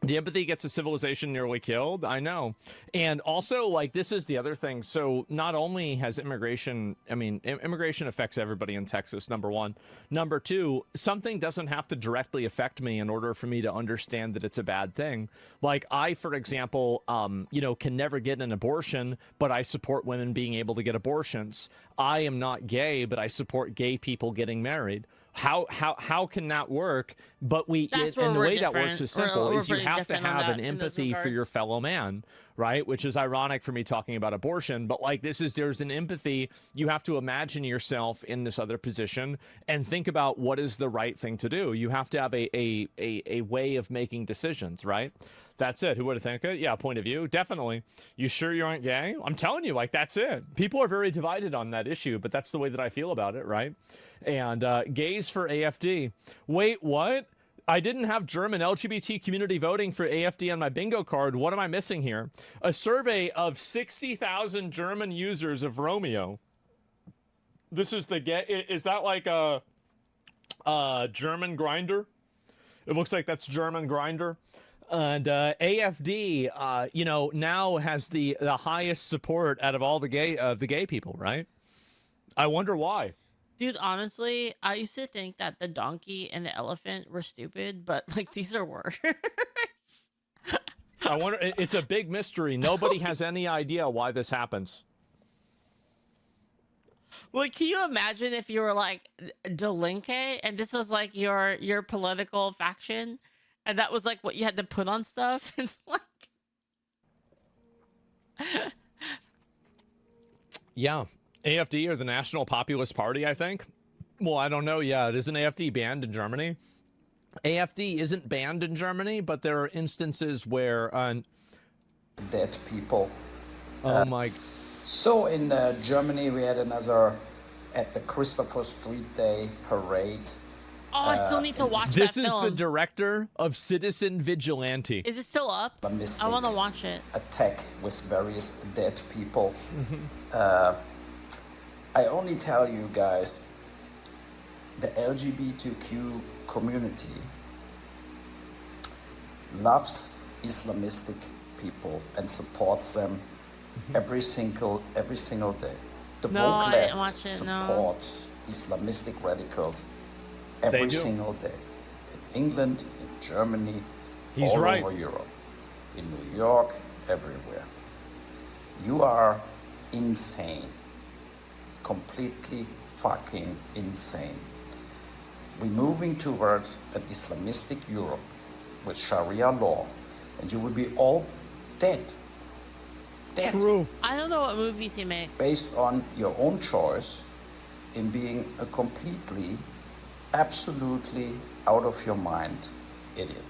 The empathy gets a civilization nearly killed. I know. And also, like, this is the other thing. So not only has immigration, I mean, immigration affects everybody in Texas, number one. Number two, something doesn't have to directly affect me in order for me to understand that it's a bad thing. Like, I, for example, can never get an abortion, but I support women being able to get abortions. I am not gay, but I support gay people getting married. How can that work? But and the way that works is simple: is you have to have an empathy for your fellow man, right? Which is ironic for me talking about abortion, but like there's an empathy. You have to imagine yourself in this other position and think about what is the right thing to do. You have to have a way of making decisions, right? That's it. Who would have think it? Yeah, point of view. Definitely. You sure you aren't gay? I'm telling you, like, that's it. People are very divided on that issue, but that's the way that I feel about it, right? And gays for AFD. Wait, what? I didn't have German LGBT community voting for AFD on my bingo card. What am I missing here? A survey of 60,000 German users of Romeo. This is the gay. Is that like a German Grinder? It looks like that's German Grinder. And AFD, now has the highest support out of all the gay people, right? I wonder why. Dude, honestly, I used to think that the donkey and the elephant were stupid, but like these are worse. I wonder. It's a big mystery. Nobody has any idea why this happens. Like, can you imagine if you were like Delinque and this was like your political faction? And that was like what you had to put on stuff. It's like, yeah, AFD or the National Populist Party, I think. Well, I don't know. Yeah, isn't AFD banned in Germany? AFD isn't banned in Germany, but there are instances where dead people Oh my. So in Germany, we had another at the Christopher Street Day parade. Oh, I still need to watch that This film. is the director of Citizen Vigilante. Is it still up? I want to watch it. Attack with various dead people. I only tell you guys, the LGBTQ community loves Islamistic people and supports them every single day. The woke left supports Islamistic radicals every single day. In England, in Germany, all over Europe, in New York, everywhere. You are insane. Completely fucking insane. We're moving towards an Islamistic Europe with Sharia law, and you will be all dead. Dead. True. I don't know what movies he makes. Based on your own choice in being a completely, absolutely out of your mind idiot.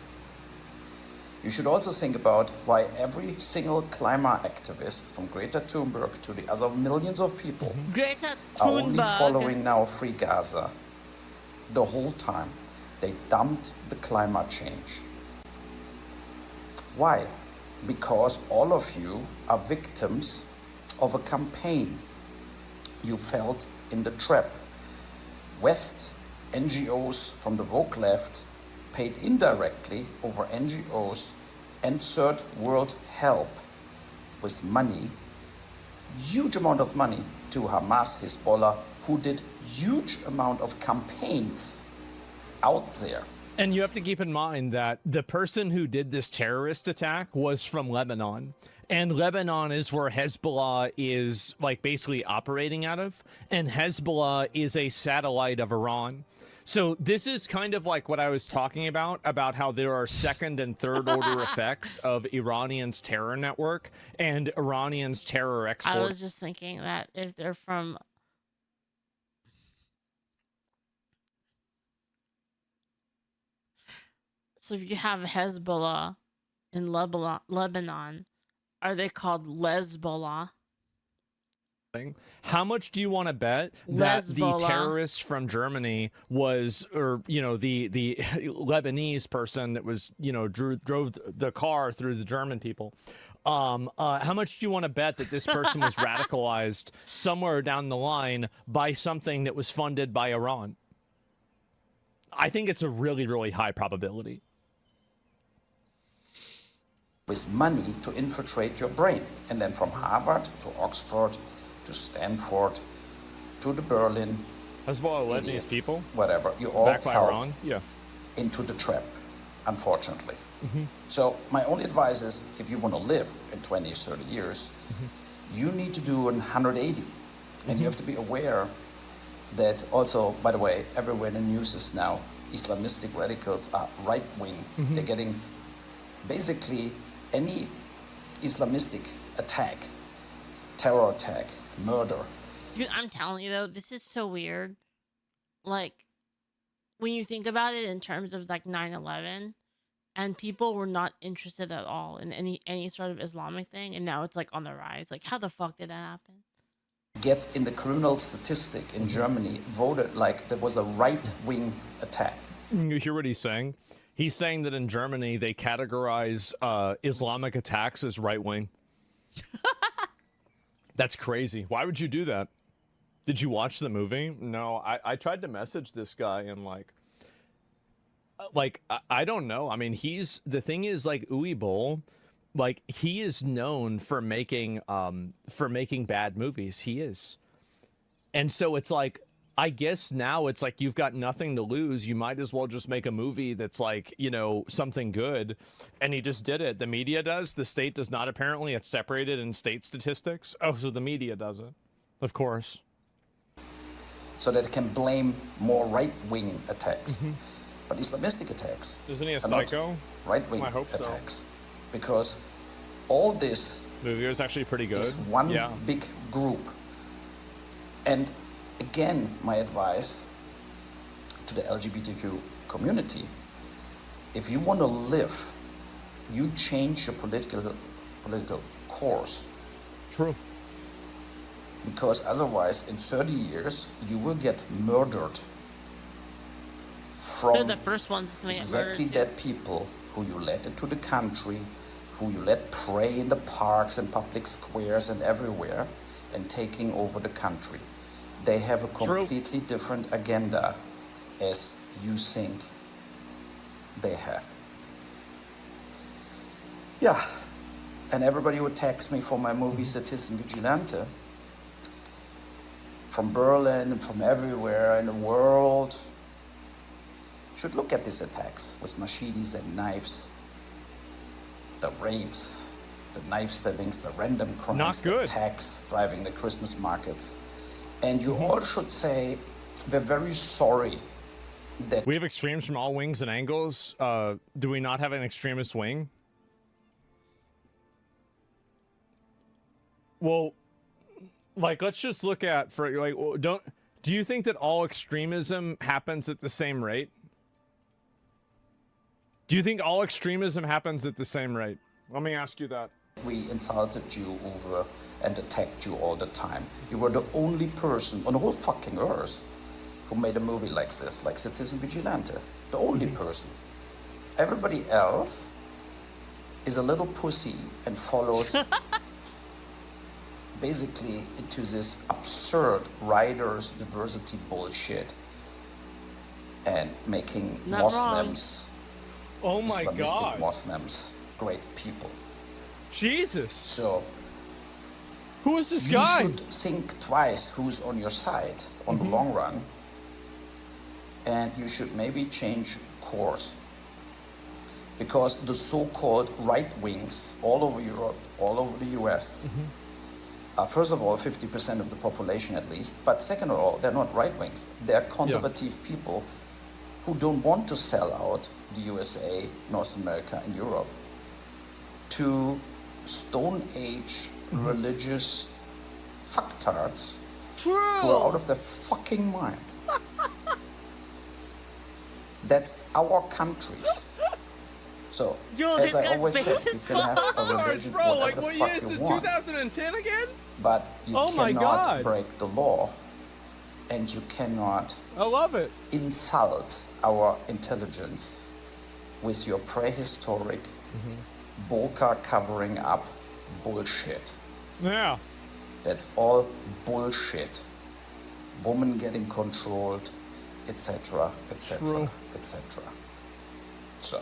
You should also think about why every single climate activist, from Greta Thunberg to the other millions of people, are only following now Free Gaza. The whole time they dumped the climate change. Why? Because all of you are victims of a campaign. You fell in the trap. West NGOs from the woke left paid indirectly over NGOs and third world help with money, huge amount of money, to Hamas, Hezbollah, who did huge amount of campaigns out there. And you have to keep in mind that the person who did this terrorist attack was from Lebanon. And Lebanon is where Hezbollah is like basically operating out of. And Hezbollah is a satellite of Iran. So this is kind of like what I was talking about how there are second and third order effects of Iranians' terror network and Iranians' terror export. I was just thinking that if they're from... So if you have Hezbollah in Lebanon, are they called Lesbollah? How much do you want to bet that the terrorist from Germany was, or the Lebanese person that was, drove the car through the German people? How much do you want to bet that this person was radicalized somewhere down the line by something that was funded by Iran? I think it's a really, really high probability. With money to infiltrate your brain, and then from Harvard to Oxford to Stanford to the Berlin. Hezbollah led these people? Whatever. You all fell yeah. into the trap, unfortunately. So my only advice is, if you want to live in 20, 30 years, you need to do 180. And you have to be aware that also, by the way, everywhere in the news is now, Islamistic radicals are right-wing. They're getting basically any Islamistic attack, terror attack, murder. Dude, I'm telling you though, this is so weird. Like, when you think about it in terms of like 9/11, and people were not interested at all in any sort of Islamic thing, and now it's like on the rise. Like, how the fuck did that happen? Gets in the criminal statistic in Germany voted like there was a right-wing attack. You hear what he's saying? He's saying that in Germany they categorize Islamic attacks as right-wing. That's crazy. Why would you do that? Did you watch the movie? No, I tried to message this guy and I don't know. I mean, the thing is, like, Uwe Boll, like, he is known for making bad movies. He is. And so it's like, I guess now it's like you've got nothing to lose. You might as well just make a movie that's like, something good. And he just did it. The media does. The state does not, apparently. It's separated in state statistics. Oh, so the media does it. Of course. So that it can blame more right-wing attacks. But Islamistic attacks. Isn't he a psycho? Right-wing attacks. Because all this movie was actually pretty good. Is one big group. And again, my advice to the LGBTQ community, if you want to live, you change your political course. True. Because otherwise, in 30 years, you will get murdered They're from the first ones to get exactly murdered. that people who you let into the country, who you let pray in the parks and public squares and everywhere, and taking over the country. They have a completely different agenda as you think they have. Yeah, and everybody who attacks me for my movie Citizen Vigilante, from Berlin and from everywhere in the world, should look at these attacks with machetes and knives, the rapes, the knife stabbings, the random crimes, Not good. the attacks driving the Christmas markets. And you all should say, we're very sorry that We have extremes from all wings and angles. Do we not have an extremist wing? Well, like, let's just look at do you think that all extremism happens at the same rate? Do you think all extremism happens at the same rate? Let me ask you that. we insulted you over and attacked you all the time. You were the only person on the whole fucking earth who made a movie like this, like Citizen Vigilante. The only person. Everybody else is a little pussy and follows basically into this absurd writers' diversity bullshit and making Not Muslims, Oh my Islamistic god. Muslims, great people. Jesus. So Who is this you guy? should think twice who's on your side on the long run, and you should maybe change course. Because the so-called right wings all over Europe, all over the US, first of all, 50% of the population at least, but second of all, they're not right wings. They're conservative people who don't want to sell out the USA, North America, and Europe to Stone Age religious fucktards who are out of their fucking minds. That's our countries. So, Yo, as this I guy's always base said, you is can have a Charge, religion, bro, whatever like the what fuck year is you it? want, 2010 again? but you Oh my cannot God. break the law, and you cannot I love it. insult our intelligence with your prehistoric Bolka covering up bullshit. Yeah. That's all bullshit. Women getting controlled, etc., etc., True. etc. So,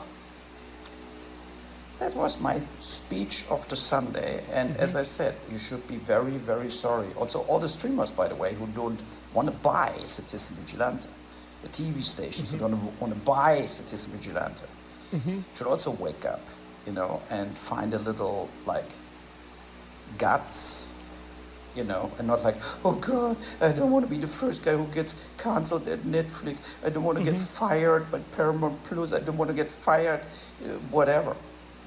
that was my speech of the Sunday. And as I said, you should be very, very sorry. Also, all the streamers, by the way, who don't want to buy Citizen Vigilante, the TV stations who don't want to buy Citizen Vigilante, should also wake up, you know, and find a little, like, guts, you know, and not like, oh God, I don't want to be the first guy who gets cancelled at Netflix. I don't want to get fired by Paramount Plus. I don't want to get fired, whatever.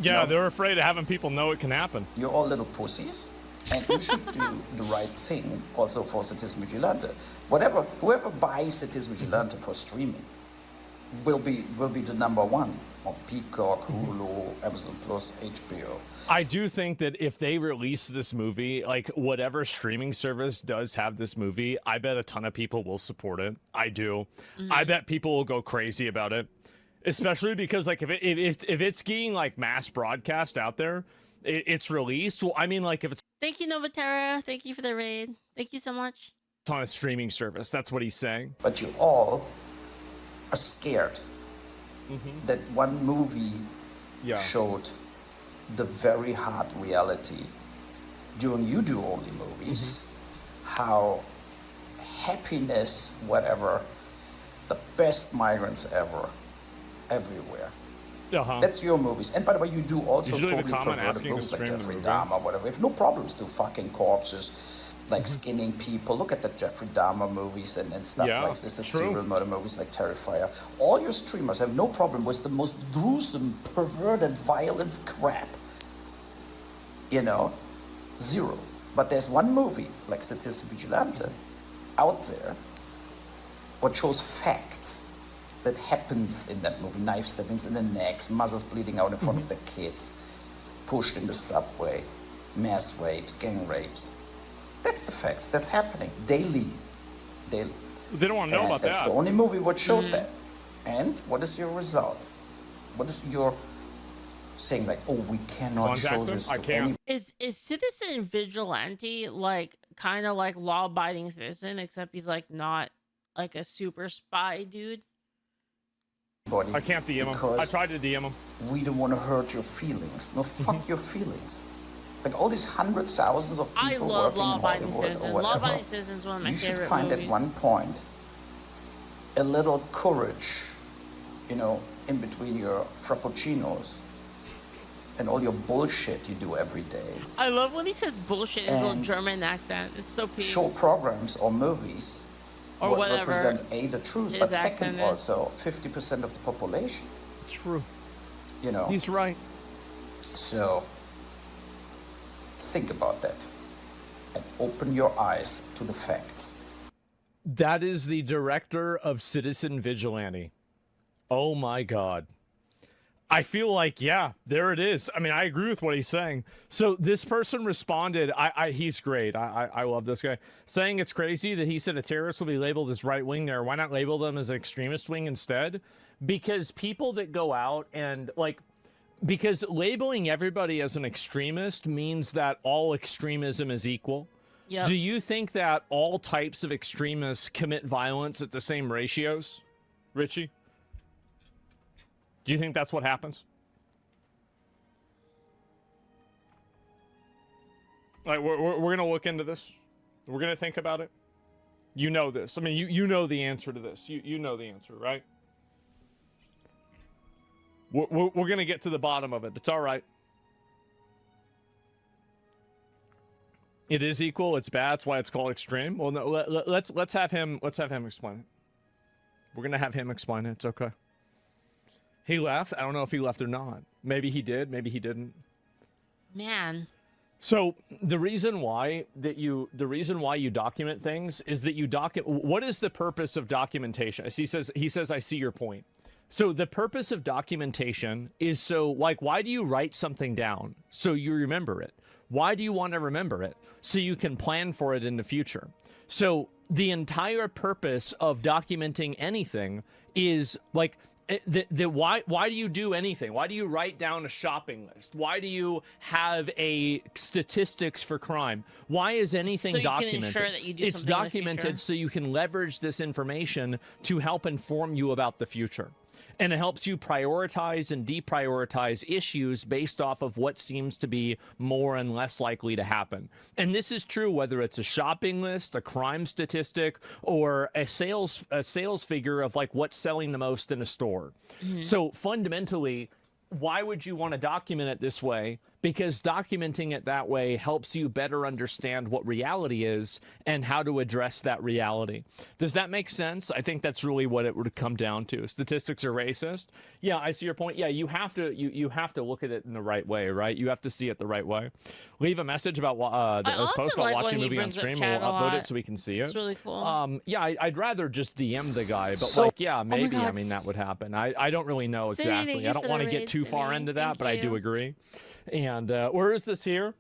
Yeah, know? they're afraid of having people know it can happen. You're all little pussies, and you should do the right thing also for Citizen Vigilante. Whoever buys Citizen Vigilante for streaming will be the number one on Peacock, Hulu, Amazon Plus, HBO. I do think that if they release this movie, like whatever streaming service does have this movie, I bet a ton of people will support it. I do. I bet people will go crazy about it, especially because like if it's getting like mass broadcast out there, it's released. Well, I mean, like if it's Thank you, Novatera. Thank you for the raid. Thank you so much. on a streaming service, that's what he's saying. But you all are scared that one movie showed the very hard reality during You Do Only movies, how happiness, whatever, the best migrants ever, everywhere. That's your movies. And by the way, you do also You should leave a totally comment perverted asking to movies like stream the Jeffrey movie. Dahmer, whatever. We have no problems to fucking corpses, like skinning people. Look at the Jeffrey Dahmer movies and stuff Yeah, like this, the true. serial murder movies like Terrifier. All your streamers have no problem with the most gruesome, perverted violence crap. You know, zero. But there's one movie, like Citizen Vigilante, out there, what shows facts that happens in that movie. Knife stabbings in the necks, mothers bleeding out in front of their kids, pushed in the subway, mass rapes, gang rapes. That's the facts. That's happening daily. Daily. They don't want to know about that's that. the only movie which showed that. And what is your result? What is your saying like, oh, we cannot Contact show them? this I to can't. any Is Citizen Vigilante like kind of like law-abiding citizen, except he's like not like a super spy dude? body? I can't DM him. because I tried to DM him. we don't want to hurt your feelings. No, fuck your feelings. Like all these hundreds, thousands of I people love working in Law-Abiding Hollywood Citizen. or whatever. Law-Abiding Citizen is one of my You should favorite find movies. at one point a little courage, you know, in between your frappuccinos and all your bullshit you do every day. I love when he says bullshit in his little And German accent. It's so peak. Show programs or movies Or what whatever represents A, the truth, his but accent second, is. also 50% of the population, True. you know. He's right. So think about that and open your eyes to the facts. That is the director of Citizen Vigilante. Oh my God. I feel like, yeah, there it is. I mean, I agree with what he's saying. So this person responded, he's great. I love this guy. Saying it's crazy that he said a terrorist will be labeled as right wing there. Why not label them as an extremist wing instead? Because people that go out and like, because labeling everybody as an extremist means that all extremism is equal. Yep. Do you think that all types of extremists commit violence at the same ratios, Richie? Do you think that's what happens? Like, we're going to look into this. We're going to think about it. You know this. I mean, you know the answer to this. You know the answer, right? We're going to get to the bottom of it. It's all right. It is equal. It's bad. That's why it's called extreme. Well, no, let's have him explain it. We're going to have him explain it. It's okay. He left. I don't know if he left or not. Maybe he did. Maybe he didn't. Man. So the reason why you document things is that you document. What is the purpose of documentation? He says, I see your point. So the purpose of documentation is so, like, why do you write something down? So you remember it. Why do you want to remember it? So you can plan for it in the future. So the entire purpose of documenting anything is like, why do you do anything? Why do you write down a shopping list? Why do you have a statistics for crime? Why is anything So you can documented? ensure that you do It's something in the documented future. so you can leverage this information to help inform you about the future. And it helps you prioritize and deprioritize issues based off of what seems to be more and less likely to happen. And this is true whether it's a shopping list, a crime statistic, or a sales figure of like what's selling the most in a store. Mm-hmm. So fundamentally, why would you want to document it this way? Because documenting it that way helps you better understand what reality is and how to address that reality. Does that make sense? I think that's really what it would come down to. Statistics are racist. Yeah, I see your point. Yeah, you have to you have to look at it in the right way, right? You have to see it the right way. Leave a message about this also post about like when watching a he movie on brings up stream. chat We'll a upload lot. it so we can see it. It's really cool. Yeah, I'd rather just DM the guy, but So- like, yeah, maybe. I God. mean, that would happen. I don't really know Cindy, thank exactly. you I don't for want to the get raid, too far Cindy. into that, Thank but I do you. agree. And where is this here?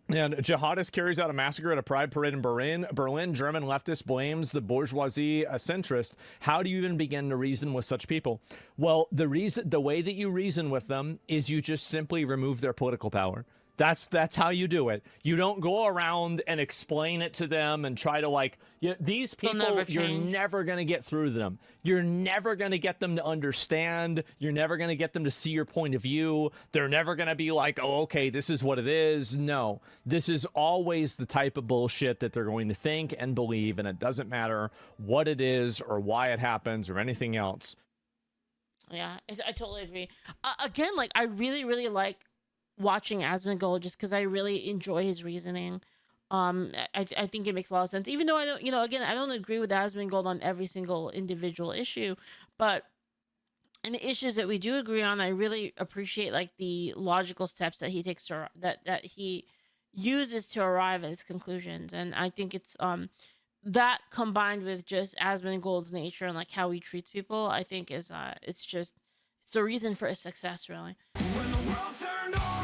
And jihadist carries out a massacre at a pride parade in Berlin. German leftist blames the bourgeoisie, a centrist. How do you even begin to reason with such people? Well, the way that you reason with them is you just simply remove their political power. That's how you do it. You don't go around and explain it to them and try to like, these people, never you're change. never going to get through them. You're never going to get them to understand. You're never going to get them to see your point of view. They're never going to be like, oh, okay, this is what it is. No, this is always the type of bullshit that they're going to think and believe. And it doesn't matter what it is or why it happens or anything else. Yeah, I totally agree. Again, like I really, really like watching Asmongold just because I really enjoy his reasoning. I think it makes a lot of sense, even though I don't, again, I don't agree with Asmongold on every single individual issue, but in the issues that we do agree on, I really appreciate like the logical steps that he takes to that he uses to arrive at his conclusions, and I think it's that combined with just Asmongold's nature and like how he treats people, I think is it's a reason for his success, really. When the world turned on.